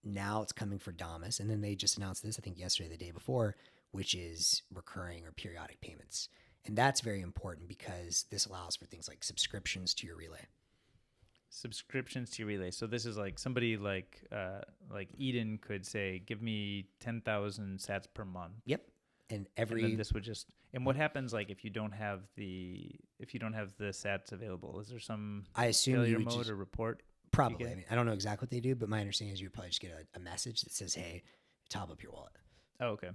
B: Now it's coming for Damus. And then they just announced this, I think yesterday, the day before, which is recurring or periodic payments. And that's very important because this allows for things like subscriptions to your relay.
A: Subscriptions to relay. So this is like somebody like Eden could say, give me 10,000 sats per month.
B: Yep. And
A: And then this would just, and what happens like if you don't have the sats available? Is there some
B: I assume
A: failure
B: you would
A: mode
B: just,
A: or report?
B: probably. I mean, I don't know exactly what they do, but my understanding is you would probably just get a message that says, hey, top up your wallet.
A: Oh, okay.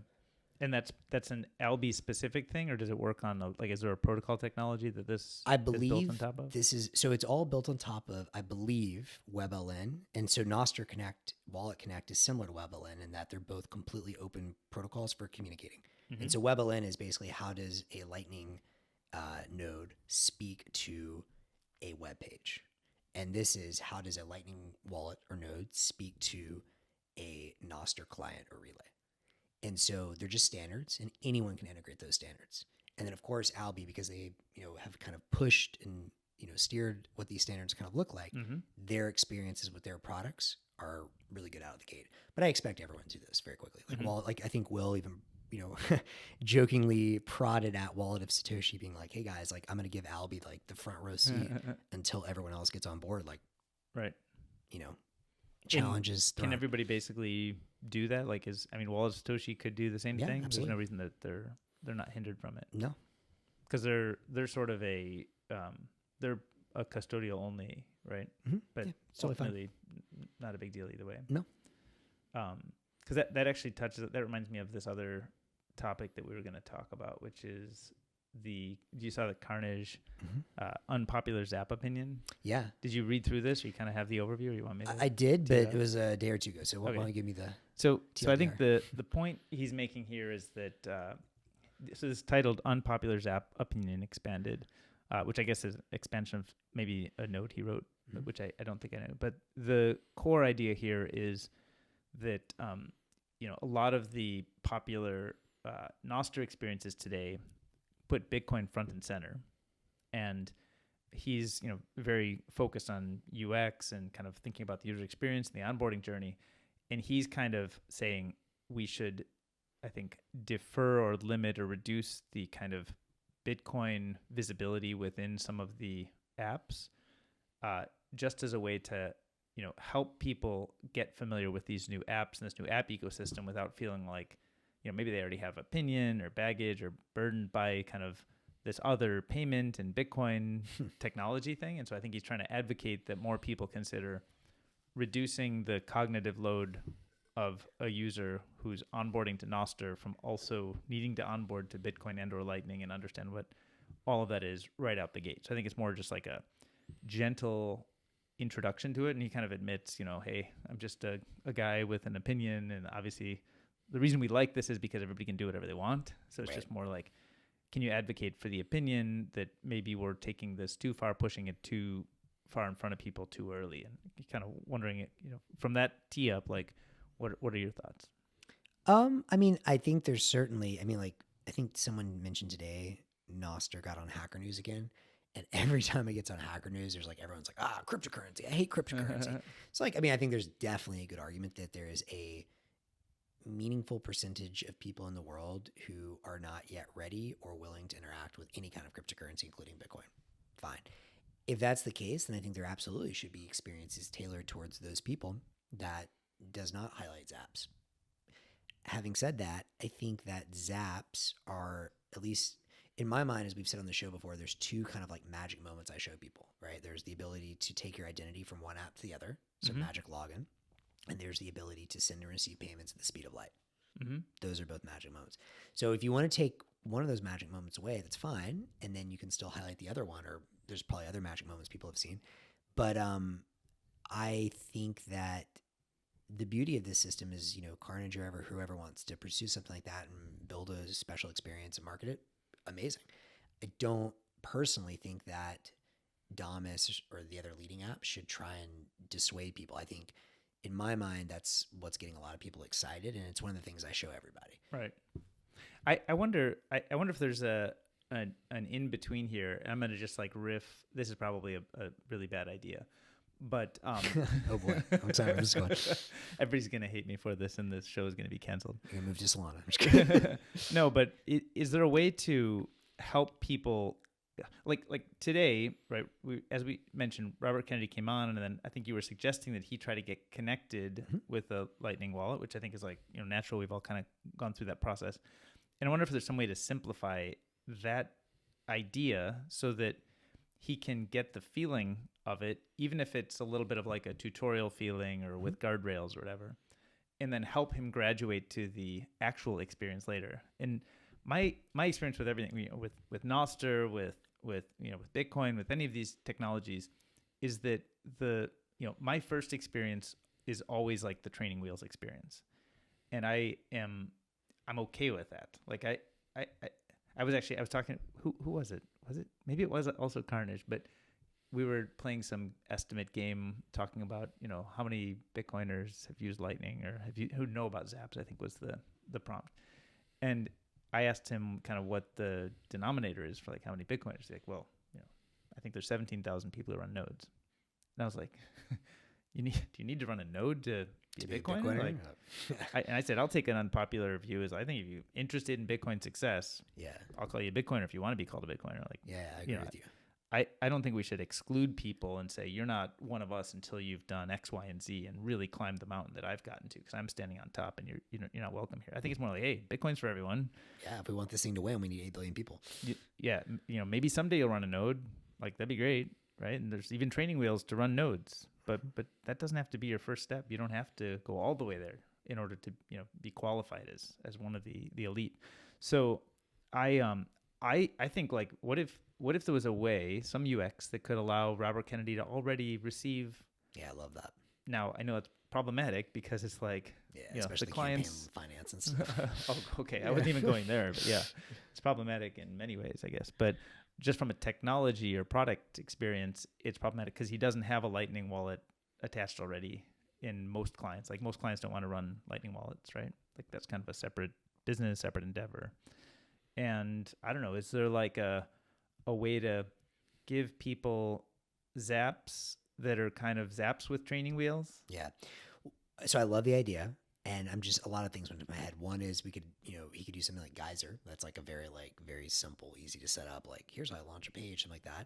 A: And that's an Alby specific thing, or does it work on is there a protocol technology that this
B: I
A: is built
B: believe
A: on top of?
B: this is, so it's all built on top of, I believe, WebLN. And so Nostr Connect, Wallet Connect is similar to WebLN in that they're both completely open protocols for communicating.
A: Mm-hmm.
B: And so WebLN is basically how does a Lightning node speak to a web page? And this is how does a Lightning wallet or node speak to a Nostr client or relay? And so they're just standards, and anyone can integrate those standards. And then, of course, Alby, because they have kind of pushed and steered what these standards kind of look like, their experiences with their products are really good out of the gate. But I expect everyone to do this very quickly. Like I think Will even jokingly prodded at Wallet of Satoshi, being like, "Hey guys, like I'm going to give Alby like the front row seat until everyone else gets on board." Like,
A: right.
B: Challenges.
A: Can everybody basically do that? Like, Wallet of Satoshi could do the same thing.
B: Absolutely.
A: There's no reason that they're not hindered from it.
B: No,
A: because they're sort of they're a custodial only, right?
B: Mm-hmm.
A: But
B: yeah, it's totally
A: ultimately, not a big deal either way.
B: No,
A: because that actually that reminds me of this other topic that we were going to talk about, which is you saw the Carnage unpopular Zap opinion.
B: Yeah.
A: Did you read through this, or you kind of have the overview, or you want me to?
B: I did, but it was a day or two ago. So why don't you give me the
A: So I think
B: TLDR.
A: the point he's making here is that so this is titled Unpopular Zap Opinion Expanded, which I guess is expansion of maybe a note he wrote, which I don't think I know. But the core idea here is that a lot of the popular Nostr experiences today put Bitcoin front and center, and he's very focused on UX and kind of thinking about the user experience and the onboarding journey, and he's kind of saying we should, I think, defer or limit or reduce the kind of Bitcoin visibility within some of the apps, just as a way to help people get familiar with these new apps and this new app ecosystem without feeling like maybe they already have opinion or baggage or burdened by kind of this other payment and Bitcoin technology thing. And so I think he's trying to advocate that more people consider reducing the cognitive load of a user who's onboarding to Nostr from also needing to onboard to Bitcoin and or Lightning and understand what all of that is right out the gate. So I think it's more just like a gentle introduction to it. And he kind of admits, hey, I'm just a guy with an opinion. And obviously the reason we like this is because everybody can do whatever they want. So it's just more like, can you advocate for the opinion that maybe we're taking this too far, pushing it too far in front of people too early? And you're kind of wondering, from that tee up, like, what are your thoughts?
B: I think there's certainly, I think someone mentioned today, Nostr got on Hacker News again. And every time it gets on Hacker News, there's everyone's like, cryptocurrency. I hate cryptocurrency. So I think there's definitely a good argument that there is a meaningful percentage of people in the world who are not yet ready or willing to interact with any kind of cryptocurrency, including Bitcoin. Fine. If that's the case, then I think there absolutely should be experiences tailored towards those people that does not highlight Zaps. Having said that, I think that Zaps are, at least in my mind, as we've said on the show before, there's two kind of like magic moments I show people, right? There's the ability to take your identity from one app to the other, so magic login. And there's the ability to send and receive payments at the speed of light. Those are both magic moments. So if you want to take one of those magic moments away, that's fine. And then you can still highlight the other one, or there's probably other magic moments people have seen. But I think that the beauty of this system is, Carnage or whoever wants to pursue something like that and build a special experience and market it, amazing. I don't personally think that Damus or the other leading apps should try and dissuade people. I think in my mind, that's what's getting a lot of people excited, and it's one of the things I show everybody.
A: Right. I wonder if there's an in between here. I'm gonna just like riff. This is probably a really bad idea, but
B: oh boy, I'm excited. I'm just going.
A: Everybody's gonna hate me for this, and this show is gonna be canceled.
B: You're gonna move to Solana. I'm just kidding.
A: No, but is there a way to help people? Like today, right? As we mentioned, Robert Kennedy came on, and then I think you were suggesting that he try to get connected with a Lightning wallet, which I think is like natural. We've all kind of gone through that process, and I wonder if there's some way to simplify that idea so that he can get the feeling of it, even if it's a little bit of like a tutorial feeling or with guardrails or whatever, and then help him graduate to the actual experience later. And my experience with everything, with Nostr, with Bitcoin, with any of these technologies, is that my first experience is always like the training wheels experience, and I'm okay with that. Like I was talking, who was it? Maybe it was also Carnage, but we were playing some estimate game talking about how many Bitcoiners have used Lightning or who know about Zaps, I think was the prompt, and I asked him kind of what the denominator is for like how many Bitcoiners. He's like, well, I think there's 17,000 people who run nodes. And I was like, do you need to run a node to be a Bitcoiner? Like, and I said, I'll take an unpopular view. Is I think if you're interested in Bitcoin success, I'll call you a Bitcoiner if you want to be called a Bitcoiner. Like,
B: I agree with you.
A: I don't think we should exclude people and say you're not one of us until you've done X, Y, and Z and really climbed the mountain that I've gotten to because I'm standing on top and you're not welcome here. I think it's more like, hey, Bitcoin's for everyone.
B: Yeah, if we want this thing to win, we need 8 billion people.
A: Maybe someday you'll run a node. Like that'd be great, right? And there's even training wheels to run nodes, but that doesn't have to be your first step. You don't have to go all the way there in order to be qualified as one of the elite. So I think like what if there was a way, some UX that could allow Robert Kennedy to already receive?
B: Yeah, I love that.
A: Now I know it's problematic because it's like
B: especially
A: the clients
B: finance and stuff.
A: Okay, I wasn't even going there, but yeah, it's problematic in many ways, I guess. But just from a technology or product experience, it's problematic because he doesn't have a Lightning wallet attached already in most clients. Like most clients don't want to run Lightning wallets, right? Like that's kind of a separate business, separate endeavor. And I don't know, is there like a way to give people zaps that are kind of zaps with training wheels?
B: Yeah. So I love the idea. And I'm just, a lot of things went to my head. One is we could, he could do something like Geyser. That's like a very simple, easy to set up. Like, here's how I launch a page, something like that.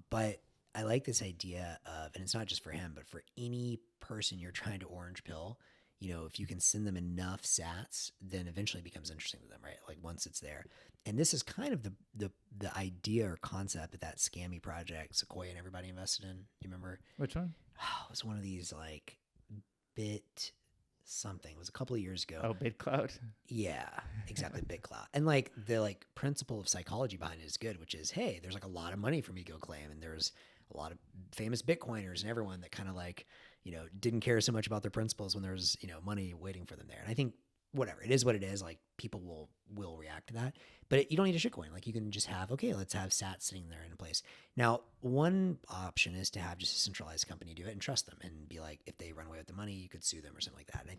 B: But I like this idea of, and it's not just for him, but for any person you're trying to orange pill, if you can send them enough sats, then eventually it becomes interesting to them, right? Like once it's there. And this is kind of the idea or concept that scammy project Sequoia and everybody invested in. Do you remember?
A: Which one?
B: Oh, it was one of these like Bit something. It was a couple of years ago.
A: Oh, BitCloud.
B: Yeah, exactly. BitCloud. And like the principle of psychology behind it is good, which is, hey, there's like a lot of money for me to go claim. And there's a lot of famous Bitcoiners and everyone that kind of like, didn't care so much about their principles when there was, money waiting for them there. And I think whatever, it is what it is. Like people will react to that, but you don't need a shitcoin. Like you can just have, okay, let's have sats sitting there in place. Now, one option is to have just a centralized company do it and trust them and be like, if they run away with the money, you could sue them or something like that. And I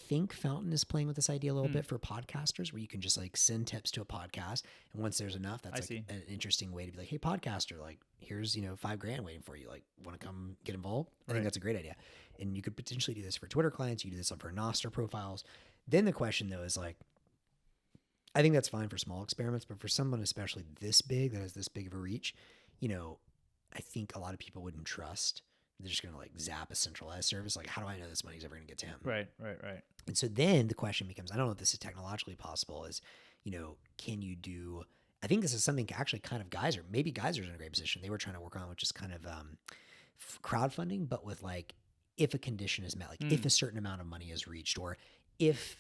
B: think Fountain is playing with this idea a little bit for podcasters where you can just like send tips to a podcast. And once there's enough, that's like an interesting way to be like, hey, podcaster, like here's, $5,000 waiting for you. Like want to come get involved? I think that's a great idea. And you could potentially do this for Twitter clients. You do this for Nostr profiles. Then the question though is like, I think that's fine for small experiments, but for someone especially this big, that has this big of a reach, I think a lot of people wouldn't trust. They're just going to like zap a centralized service. Like, how do I know this money's ever going to get to him?
A: Right.
B: And so then the question becomes, I don't know if this is technologically possible, is, can you do, I think this is something actually kind of Geyser, maybe Geyser's in a great position. They were trying to work on, which is kind of crowdfunding, but with like, if a condition is met, like if a certain amount of money is reached, or if,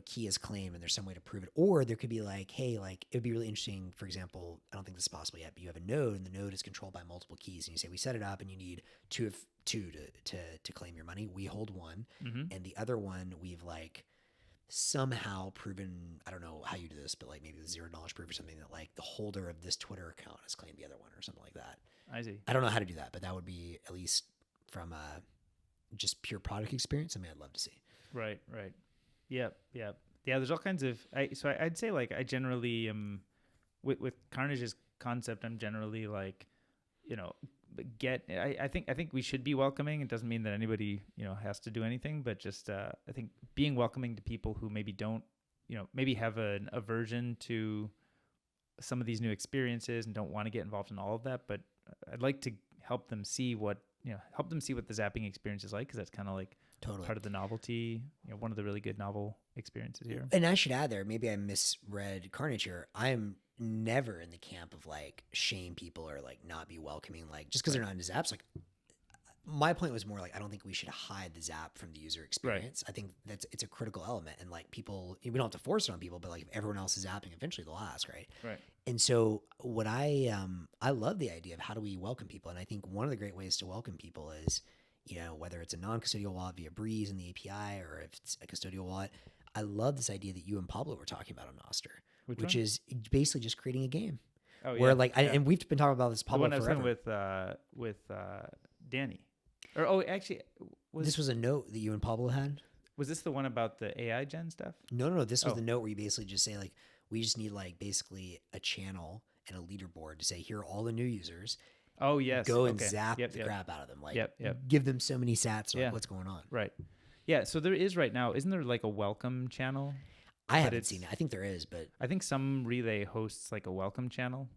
B: key is claimed and there's some way to prove it. Or there could be like, hey, like it would be really interesting. For example, I don't think this is possible yet, but you have a node and the node is controlled by multiple keys. And you say, we set it up and you need two to claim your money. We hold one. And the other one we've like somehow proven, I don't know how you do this, but like maybe the $0 proof or something, that like the holder of this Twitter account has claimed the other one or something like that.
A: I see.
B: I don't know how to do that, but that would be, at least from just pure product experience, something I'd love to see.
A: Right. Yep. Yeah. There's all kinds of. I'd say like I generally with Carnage's concept. I'm generally like, I think we should be welcoming. It doesn't mean that anybody has to do anything, but just I think being welcoming to people who maybe don't maybe have an aversion to some of these new experiences and don't want to get involved in all of that. But I'd like to help them see what the zapping experience is like, because that's kind of like
B: totally
A: part of the novelty. One of the really good novel experiences here.
B: And I should add there, maybe I misread Carnage here. I'm never in the camp of like shame people or like not be welcoming, like just because they're not into zaps. Like my point was more like, I don't think we should hide the zap from the user experience. Right. I think it's a critical element, and like people, we don't have to force it on people, but like if everyone else is zapping, eventually they'll ask, right?
A: Right.
B: And so what I love the idea of how do we welcome people, and I think one of the great ways to welcome people is, whether it's a non-custodial wallet via Breeze in the API or if it's a custodial wallet. I love this idea that you and Pablo were talking about on Nostr, which is basically just creating a game.
A: Oh,
B: where and we've been talking about this Pablo
A: the one
B: forever.
A: I was with Danny. Or actually,
B: this was a note that you and Pablo had.
A: Was this the one about the AI gen stuff?
B: No. This was the note where you basically just say like, we just need like basically a channel and a leaderboard to say, here are all the new users.
A: Oh yes.
B: Go and zap the crap out of them. Like, give them so many sats. Like, what's going on?
A: Right. Yeah. So there is right now. Isn't there like a welcome channel?
B: I haven't seen it. I think there is, but
A: I think some relay hosts like a welcome channel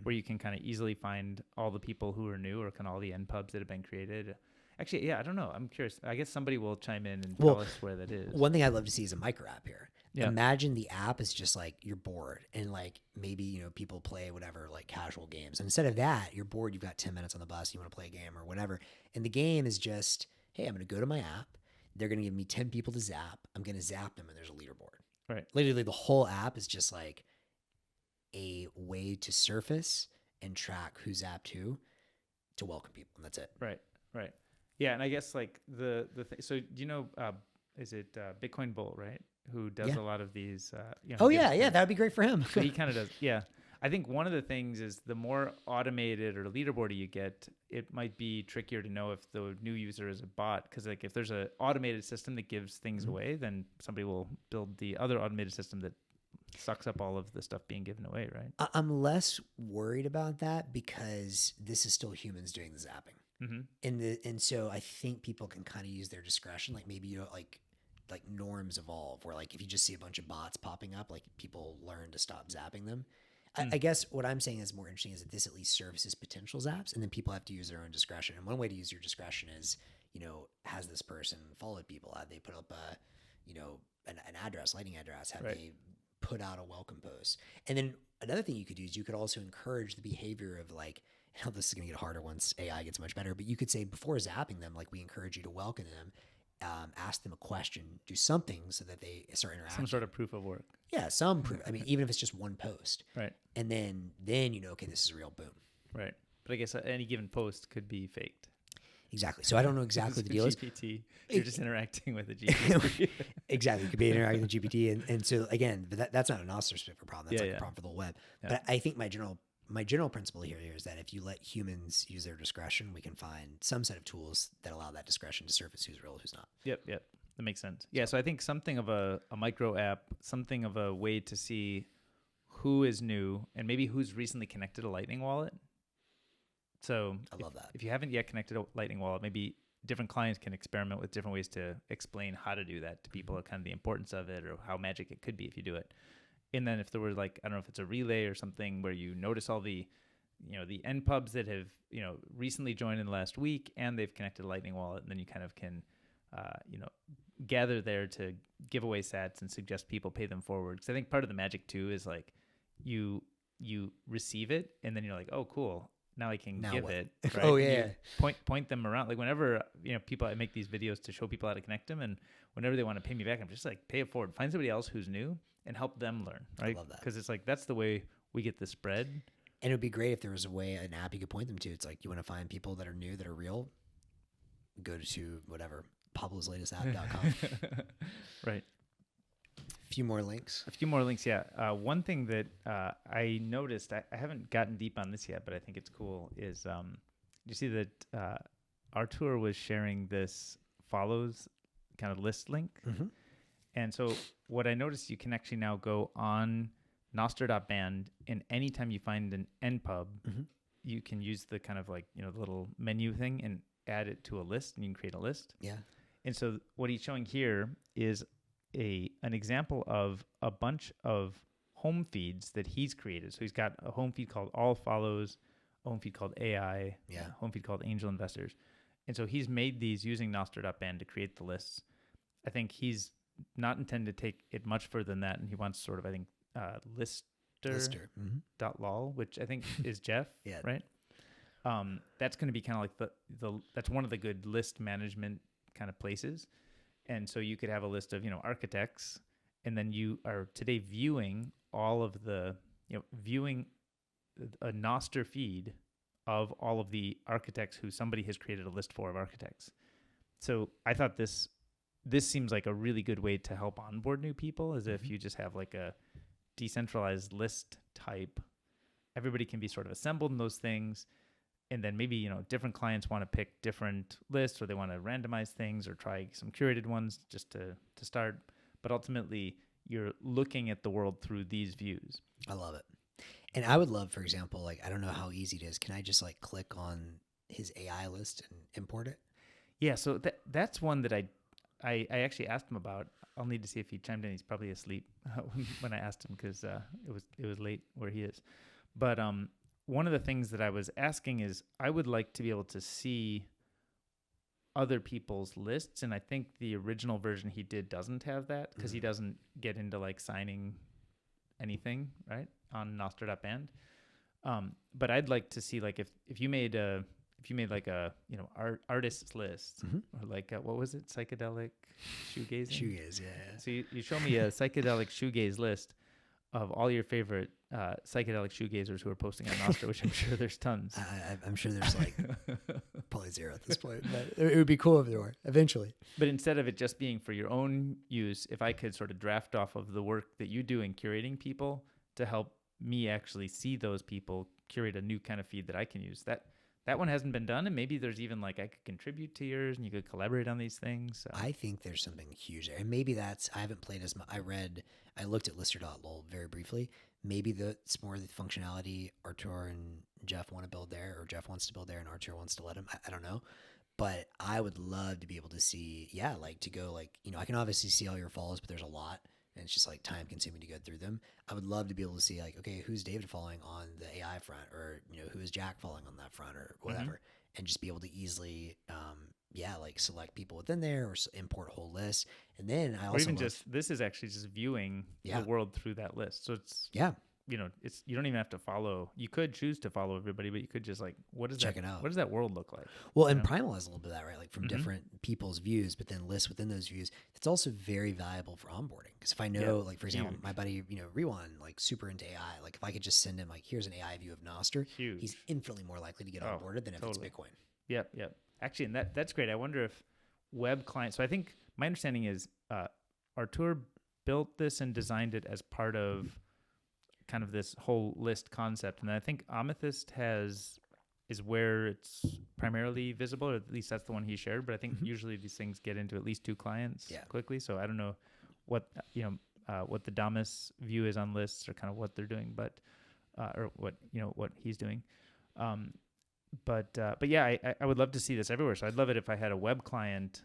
A: where you can kind of easily find all the people who are new or all the NPubs that have been created. Actually, yeah, I don't know. I'm curious. I guess somebody will chime in and tell us where that is.
B: One thing I'd love to see is a micro app here. Yeah. Imagine the app is just like you're bored and like maybe, people play whatever, like casual games. And instead of that, you're bored. You've got 10 minutes on the bus. You want to play a game or whatever. And the game is just, hey, I'm going to go to my app. They're going to give me 10 people to zap. I'm going to zap them and there's a leaderboard.
A: Right.
B: Literally the whole app is just like a way to surface and track who zapped who to welcome people. And that's it.
A: Right. Yeah, and I guess like the so do you know is it Bitcoin Bull, right? Who does a lot of these
B: that would be great for him.
A: So he kind of does. Yeah. I think one of the things is the more automated or leaderboardy you get, it might be trickier to know if the new user is a bot, because like if there's an automated system that gives things away, then somebody will build the other automated system that sucks up all of the stuff being given away, right?
B: I'm less worried about that because this is still humans doing the zapping. Mm-hmm. And so I think people can kind of use their discretion. Like maybe like norms evolve where like if you just see a bunch of bots popping up, like people learn to stop zapping them. I guess what I'm saying is more interesting is that this at least services potential zaps, and then people have to use their own discretion. And one way to use your discretion is, has this person followed people? Have they put up an address, lightning address? Have they put out a welcome post? And then another thing you could do is you could also encourage the behavior of like, this is going to get harder once AI gets much better, but you could say before zapping them, like we encourage you to welcome them, ask them a question, do something so that they start interacting.
A: Some sort of proof of work.
B: Yeah, some proof. I mean, even if it's just one post.
A: Right.
B: And then okay, this is a real boom.
A: Right. But I guess any given post could be faked.
B: Exactly. So I don't know exactly what the deal is.
A: GPT. You're just interacting with a GPT.
B: Exactly. You could be interacting with GPT. And so again, but that's not a Nostr specific problem. That's a problem for the whole web. Yeah. But I think my general principle here is that if you let humans use their discretion, we can find some set of tools that allow that discretion to surface who's real, who's not.
A: Yep. That makes sense. Yeah. So I think something of a micro app, something of a way to see who is new and maybe who's recently connected a Lightning wallet. So
B: I love that.
A: If you haven't yet connected a Lightning wallet, maybe different clients can experiment with different ways to explain how to do that to people, or kind of the importance of it or how magic it could be if you do it. And then if there were like, I don't know if it's a relay or something where you notice all the, the NPubs that have, recently joined in the last week and they've connected a Lightning wallet, and then you kind of can, gather there to give away sats and suggest people pay them forward. Because I think part of the magic too is like you receive it and then you're like, oh, cool. now I can
B: Now
A: give
B: what?
A: it. Right?
B: Oh,
A: And
B: yeah.
A: you point them around. Like whenever people, I make these videos to show people how to connect them, and whenever they want to pay me back, I'm just like, pay it forward. Find somebody else who's new and help them learn. Right?
B: love that.
A: Because it's like that's the way we get the spread.
B: And it would be great if there was a way, an app you could point them to. It's like, you want to find people that are new, that are real, go to whatever, pabloslatestapp.com.
A: Right.
B: A few more links.
A: A few more links, yeah. One thing that I noticed, I haven't gotten deep on this yet, but I think it's cool, is you see that Artur was sharing this follows kind of list link.
B: Mm-hmm.
A: And so what I noticed, you can actually now go on Nostr.band, and anytime you find an npub,
B: Mm-hmm.
A: you can use the kind of like, the little menu thing and add it to a list, and you can create a list.
B: Yeah.
A: And so what he's showing here is an example of a bunch of home feeds that he's created. So he's got a home feed called All Follows, a home feed called AI,
B: Yeah.
A: a home feed called Angel Investors. And so he's made these using Nostr.band to create the lists. I think he's not intended to take it much further than that, and he wants sort of, I think,
B: Lister. Mm-hmm.
A: .lol, which I think is Jeff,
B: Yeah.
A: right? That's going to be kind of like that's one of the good list management kind of places. And so you could have a list of, architects, and then you are today viewing all of the, viewing a Nostr feed of all of the architects who somebody has created a list for of architects. So I thought this seems like a really good way to help onboard new people, as if you just have like a decentralized list type. Everybody can be sort of assembled in those things. And then maybe, different clients want to pick different lists, or they want to randomize things or try some curated ones just to start. But ultimately, you're looking at the world through these views.
B: I love it. And I would love, for example, like, I don't know how easy it is. Can I just like click on his AI list and import it?
A: Yeah, so that's one that I actually asked him about. I'll need to see if he chimed in. He's probably asleep when I asked him, because it was late where he is. But one of the things that I was asking is, I would like to be able to see other people's lists, and I think the original version he did doesn't have that, because he doesn't get into like signing anything, right, on Nostr.band. But I'd like to see, like, if you made like a artists list, or like what was it, psychedelic shoegazing?
B: Shoegaze, yeah.
A: So you show me a psychedelic shoegaze list of all your favorite psychedelic shoegazers who are posting on Nostr, which I'm sure there's tons.
B: I'm sure there's like probably zero at this point, but it would be cool if there were eventually.
A: But instead of it just being for your own use, if I could sort of draft off of the work that you do in curating people to help me actually see those people, curate a new kind of feed that I can use. That one hasn't been done, and maybe there's even like I could contribute to yours, and you could collaborate on these things. So.
B: I think there's something huge there, and maybe I haven't played as much. I looked at Lister.lol very briefly. Maybe that's more the functionality Artur and Jeff want to build there, or Jeff wants to build there and Artur wants to let him. I don't know. But I would love to be able to see, like to go like, I can obviously see all your follows, but there's a lot, and it's just like time consuming to go through them. I would love to be able to see like, okay, who's David following on the AI front, or, who is Jack following on that front, or whatever, and just be able to easily, like select people within there, or import whole lists. And then I also,
A: or even this is actually just viewing the world through that list. So it's, it's, you don't even have to follow. You could choose to follow everybody, but you could just like, check it out. What does that world look like?
B: Well, and Primal has a little bit of that, right? Like from different people's views, but then lists within those views. It's also very valuable for onboarding. Because if I know, like, for example, my buddy, Rewan, like super into AI, like if I could just send him like, here's an AI view of Nostr, he's infinitely more likely to get onboarded than if it's Bitcoin.
A: Yep. Actually, and that's great. I wonder if web clients. So I think my understanding is Artur built this and designed it as part of kind of this whole list concept, and I think Amethyst is where it's primarily visible, or at least that's the one he shared. But I think usually these things get into at least two clients quickly. So I don't know what what the Damus view is on lists, or kind of what they're doing, but or what what he's doing. But yeah, I would love to see this everywhere. So I'd love it if I had a web client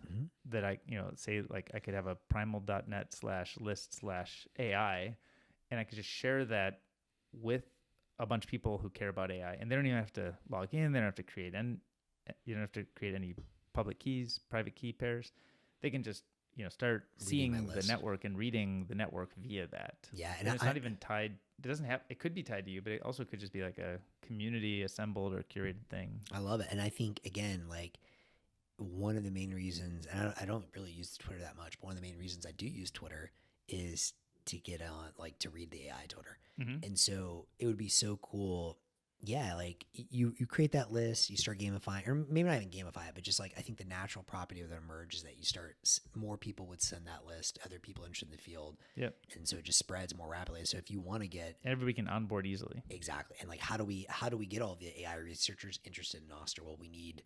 A: that I, say like I could have a primal.net/list/AI, and I could just share that with a bunch of people who care about AI, and they don't even have to log in. They don't have to create you don't have to create any public keys, private key pairs. They can just, start
B: Reading my
A: seeing the
B: list.
A: network and reading the network via that.
B: Yeah,
A: And it's not even tied. It doesn't have. It could be tied to you, but it also could just be like a community assembled or curated thing.
B: I love it. And I think, again, like one of the main reasons, and I don't really use Twitter that much, but one of the main reasons I do use Twitter is to get on, like to read the AI Twitter.
A: Mm-hmm.
B: And so it would be so cool. Yeah, like you create that list, you start gamifying, or maybe not even gamify it, but just like I think the natural property of that emerge is that you start, more people would send that list, other people interested in the field.
A: Yep.
B: And so it just spreads more rapidly. So if you want to get
A: Everybody can onboard easily.
B: exactly, and like how do we get all of the AI researchers interested in Nostr? Well, we need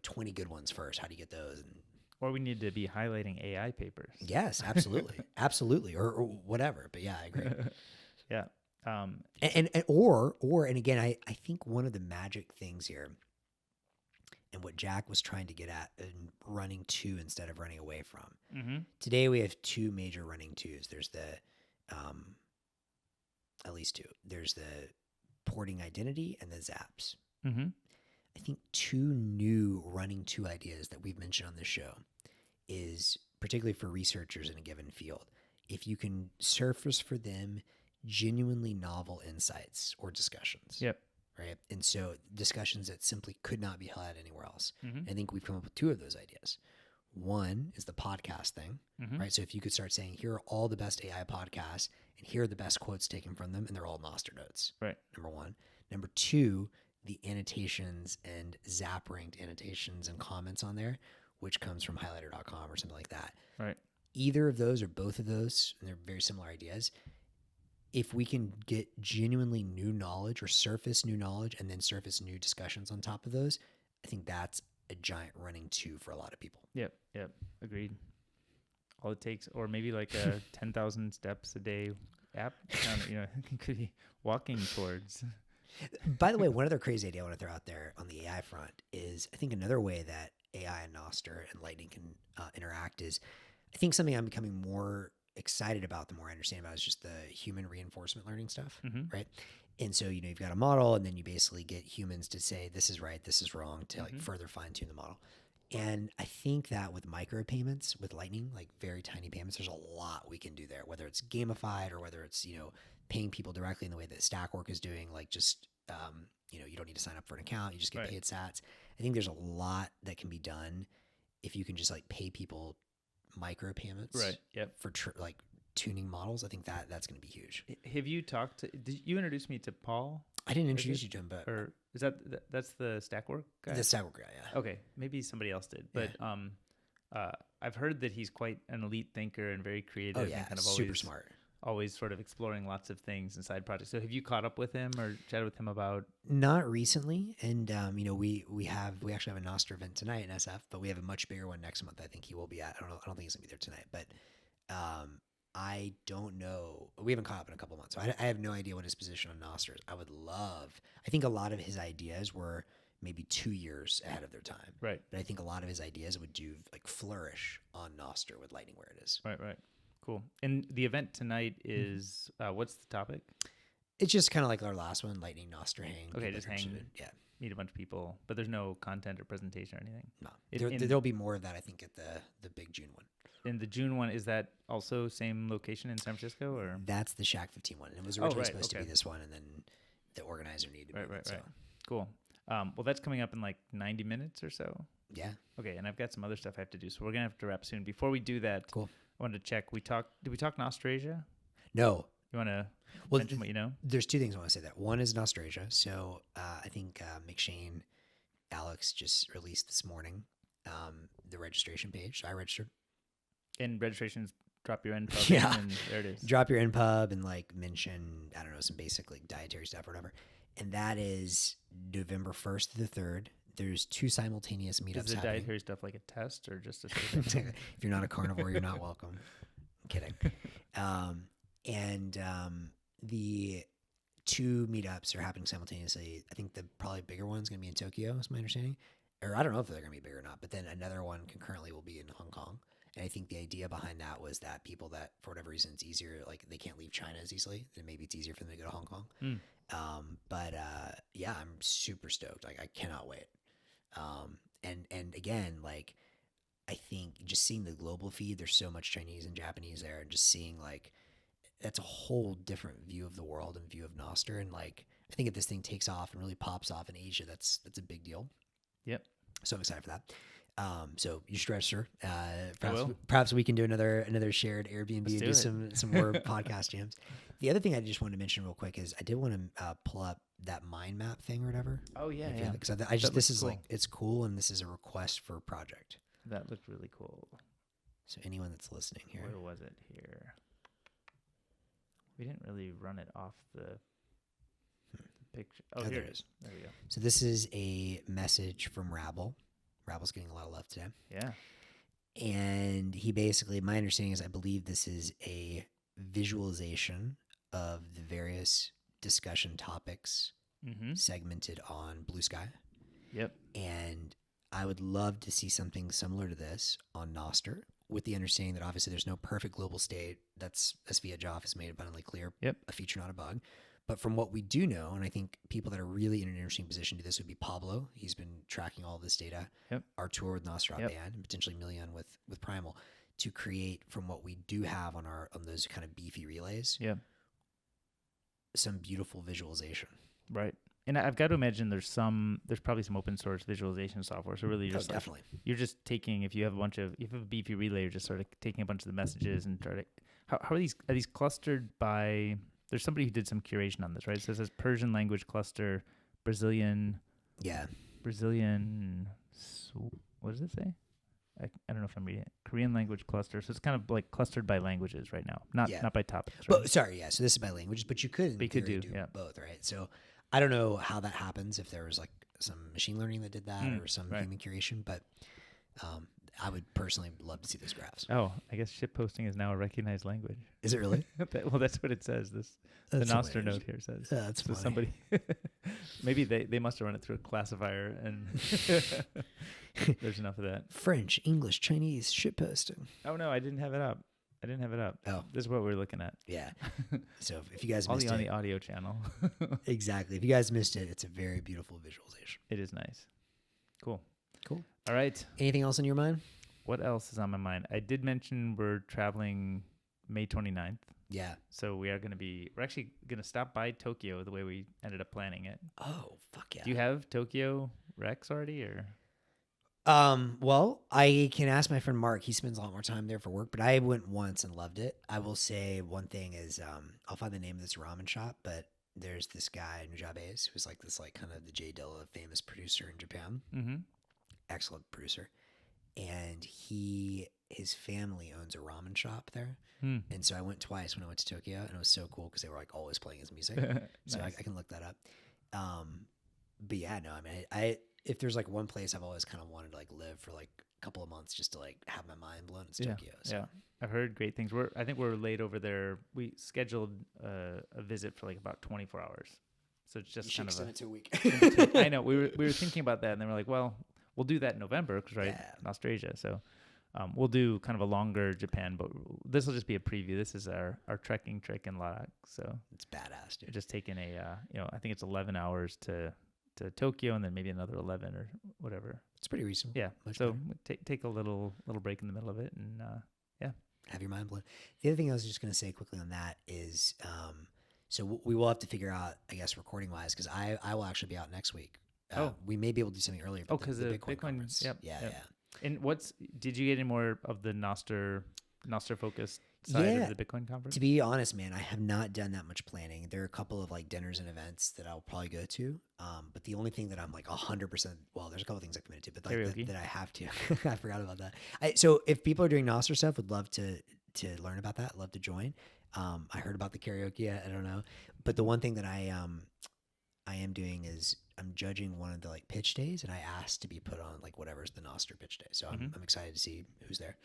B: 20 good ones first. How do you get those? And
A: Or we need to be highlighting AI papers.
B: yes, absolutely, absolutely, or whatever. But yeah, I agree.
A: Yeah.
B: And again, I think one of the magic things here, and what Jack was trying to get at in running to instead of running away from.
A: Mm-hmm.
B: Today we have two major running twos. There's the, at least two. There's the porting identity and the zaps.
A: Mm-hmm.
B: I think two new running to ideas that we've mentioned on this show is particularly for researchers in a given field. If you can surface for them genuinely novel insights or discussions.
A: Yep.
B: Right. And so discussions that simply could not be had anywhere else.
A: Mm-hmm.
B: I think we've come up with two of those ideas. One is the podcast thing,
A: Mm-hmm.
B: right? So if you could start saying, here are all the best AI podcasts and here are the best quotes taken from them, and they're all Nostr notes.
A: Right.
B: Number one. Number two, the annotations and Zap ranked annotations and comments on there, which comes from highlighter.com or something like that.
A: Right.
B: Either of those or both of those, and they're very similar ideas. If we can get genuinely new knowledge or surface new knowledge and then surface new discussions on top of those, I think that's a giant running two for a lot of people.
A: Yep. Yep. Agreed. All it takes, or maybe like a 10,000 steps a day app, could be walking towards.
B: By the way, one other crazy idea I want to throw out there on the AI front is I think another way that AI and Nostr and Lightning can interact is I think something I'm becoming more excited about the more I understand about is just the human reinforcement learning stuff,
A: Mm-hmm.
B: right? And so, you've got a model and then you basically get humans to say, this is right, this is wrong, to like further fine tune the model. And I think that with micropayments, with Lightning, like very tiny payments, there's a lot we can do there, whether it's gamified or whether it's, paying people directly in the way that Stackwork is doing, like just, you don't need to sign up for an account, you just get
A: Right.
B: paid sats. I think there's a lot that can be done if you can just like pay people micropayments
A: Right. Yep.
B: for like tuning models. I think that's going to be huge.
A: Have you talked to? Did you introduce me to Paul?
B: I didn't introduce you to him, but
A: Or is that's the Stackwork guy?
B: the Stackwork guy, yeah.
A: Okay, maybe somebody else did, but I've heard that he's quite an elite thinker and very creative.
B: Oh yeah,
A: and kind of
B: super smart.
A: Always sort of exploring lots of things and side projects. So have you caught up with him or chatted with him about?
B: Not recently, and we actually have a Nostr event tonight in SF, but we have a much bigger one next month. I think he will be at. I don't think he's gonna be there tonight, but I don't know. We haven't caught up in a couple months, so I have no idea what his position on Nostr is. I think a lot of his ideas were maybe 2 years ahead of their time,
A: Right.
B: but I think a lot of his ideas would do like flourish on Nostr with Lightning where it is.
A: Right. Cool. And the event tonight is what's the topic?
B: It's just kind of like our last one, Lightning Nostr hang.
A: Okay,
B: People
A: just
B: are interested
A: hang.
B: in- Yeah.
A: Meet a bunch of people, but there's no content or presentation or anything.
B: No,
A: In-
B: there'll be more of that, I think, at the big June one.
A: And the June one, is that also same location in San Francisco or?
B: That's the Shack 15 one. It was
A: Oh,
B: originally
A: right,
B: supposed to
A: okay.
B: be this one, and then the organizer needed to move it, so.
A: Right. Cool. Well, that's coming up in like 90 minutes or so.
B: Yeah.
A: Okay, and I've got some other stuff I have to do, so we're gonna have to wrap soon. Before we do that,
B: Cool.
A: I wanted to check. Did we talk Nostrasia?
B: No.
A: You want to
B: Well,
A: mention what you know?
B: There's two things I want to say that. One is Nostrasia. So I think McShane, Alex just released this morning the registration page. So I registered.
A: And registrations, drop your NPUB
B: Yeah.
A: and there it is.
B: Drop your NPUB and like mention, I don't know, some basic like dietary stuff or whatever. And that is November 1st to the 3rd. There's two simultaneous meetups
A: Is the
B: happening.
A: dietary stuff like a test or just a survey?
B: If you're not a carnivore, you're not welcome. I'm kidding. The two meetups are happening simultaneously. I think the probably bigger one's going to be in Tokyo, is my understanding. Or I don't know if they're going to be bigger or not, but then another one concurrently will be in Hong Kong. And I think the idea behind that was that people that, for whatever reason, it's easier, like they can't leave China as easily, then maybe it's easier for them to go to Hong Kong. Yeah, I'm super stoked. Like, I cannot wait. And again, like, I think just seeing the global feed, there's so much Chinese and Japanese there, and just seeing like that's a whole different view of the world and view of Nostr. And like I think if this thing takes off and really pops off in Asia, that's a big deal.
A: Yep.
B: So I'm excited for that. So you should register.
A: I will.
B: Perhaps we can do another shared Airbnb and do
A: it.
B: some more podcast jams. The other thing I just wanted to mention real quick is I did want to pull up that mind map thing or whatever.
A: Oh yeah,
B: Because I just this is
A: cool.
B: like it's cool, and this is a request for a project.
A: That looked really cool.
B: So anyone that's listening here,
A: Where was it here? We didn't really run it off the picture. Oh, here it is. There we go.
B: So this is a message from Rabble. Rabble's getting a lot of love today.
A: Yeah.
B: And he basically, my understanding is I believe this is a visualization of the various discussion topics segmented on Bluesky.
A: Yep.
B: And I would love to see something similar to this on Nostr, with the understanding that obviously there's no perfect global state. That's SVA Joff has made abundantly clear.
A: Yep.
B: A feature, not a bug. But from what we do know, and I think people that are really in an interesting position to do this would be Pablo. He's been tracking all of this data.
A: Yep.
B: Artur with Nostr
A: Yep.
B: Band, and potentially Milian with Primal, to create from what we do have on those kind of beefy relays.
A: Yeah.
B: Some beautiful visualization.
A: Right. And I've got to imagine there's probably some open source visualization software. So really, you're just
B: definitely.
A: You're just taking, if you have a beefy relay, you're just sort of taking a bunch of the messages and try to. How are these clustered by? There's somebody who did some curation on this, right? So it says Persian language cluster, Brazilian.
B: Yeah.
A: Brazilian. What does it say? I don't know if I'm reading it. Korean language cluster. So it's kind of like clustered by languages right now, not by topics. Right?
B: But sorry, yeah. So this is by languages, but you could do both, right? So I don't know how that happens, if there was like some machine learning that did that or some human curation, but I would personally love to see those graphs.
A: Oh, I guess ship posting is now a recognized language.
B: Is it really?
A: Well, that's what it says. The Nostr note here says.
B: That's
A: so
B: funny.
A: Somebody, maybe they must have run it through a classifier, and there's enough of that.
B: French, English, Chinese ship posting.
A: Oh no, I didn't have it up.
B: Oh,
A: this is what we're looking at.
B: Yeah. So if you guys missed
A: on
B: it,
A: the audio channel.
B: Exactly. If you guys missed it, it's a very beautiful visualization.
A: It is nice. Cool.
B: All
A: right.
B: Anything else on your mind?
A: What else is on my mind? I did mention we're traveling May 29th.
B: Yeah.
A: So we're actually going to stop by Tokyo the way we ended up planning it.
B: Oh, fuck yeah.
A: Do you have Tokyo Rex already, or?
B: Well, I can ask my friend Mark. He spends a lot more time there for work, but I went once and loved it. I will say one thing is, I'll find the name of this ramen shop, but there's this guy, Nujabes, who's like this, like kind of the J Dilla famous producer in Japan.
A: Mm-hmm.
B: Excellent producer. And his family owns a ramen shop there. And so I went twice when I went to Tokyo, and it was so cool because they were like always playing his music. So
A: Nice.
B: I can look that up. But yeah, no, I mean, if there's like one place I've always kind of wanted to like live for like a couple of months just to like have my mind blown, it's Tokyo. So.
A: Yeah, I've heard great things. I think we're late over there. We scheduled a visit for like about 24 hours, so it's just kind of
B: it to a week.
A: I know we were thinking about that, and then we're like, well, we'll do that in November because in Australia. So we'll do kind of a longer Japan, but this will just be a preview. This is our trekking trek in Ladakh. So
B: it's badass, dude.
A: We're just taking I think it's 11 hours to Tokyo, and then maybe another 11 or whatever.
B: It's pretty reasonable.
A: Yeah.
B: Much
A: so
B: better.
A: take a little break in the middle of it, and
B: have your mind blown. The other thing I was just going to say quickly on that is, so we will have to figure out, I guess, recording wise, because I will actually be out next week. We may be able to do something earlier.
A: Because the Bitcoin
B: conference.
A: Yep.
B: Yeah.
A: And did you get any more of the Nostr focused side of the Bitcoin conference?
B: To be honest, man, I have not done that much planning. There are a couple of like dinners and events that I'll probably go to. But the only thing that I'm like 100%, well, there's a couple of things I committed to, but like that I have to. I forgot about that. So if people are doing Nostr stuff, would love to learn about that. Love to join. I heard about the karaoke. I don't know. But the one thing that I am doing is I'm judging one of the like pitch days, and I asked to be put on like whatever's the Nostr pitch day. So I'm excited to see who's there.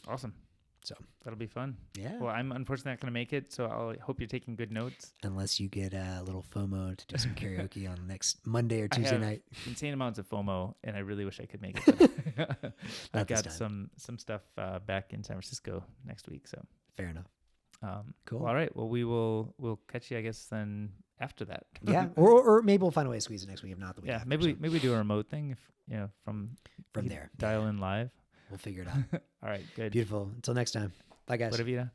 A: Awesome.
B: So
A: that'll be fun.
B: Yeah.
A: Well, I'm unfortunately not going to make it, so I hope you're taking good notes.
B: Unless you get a little FOMO to do some karaoke on next Monday or Tuesday night.
A: Insane amounts of FOMO, and I really wish I could make it. But I've got some stuff back in San Francisco next week. So
B: fair enough. Cool.
A: Well, all right. Well, we'll catch you, I guess, then after that.
B: Yeah. Or maybe we'll find a way to squeeze it next week. If not, the week after.
A: Maybe we do a remote thing. If from
B: there.
A: dial in live.
B: We'll figure it out.
A: All right, good.
B: Beautiful. Until next time. Bye, guys.
A: Pura vida.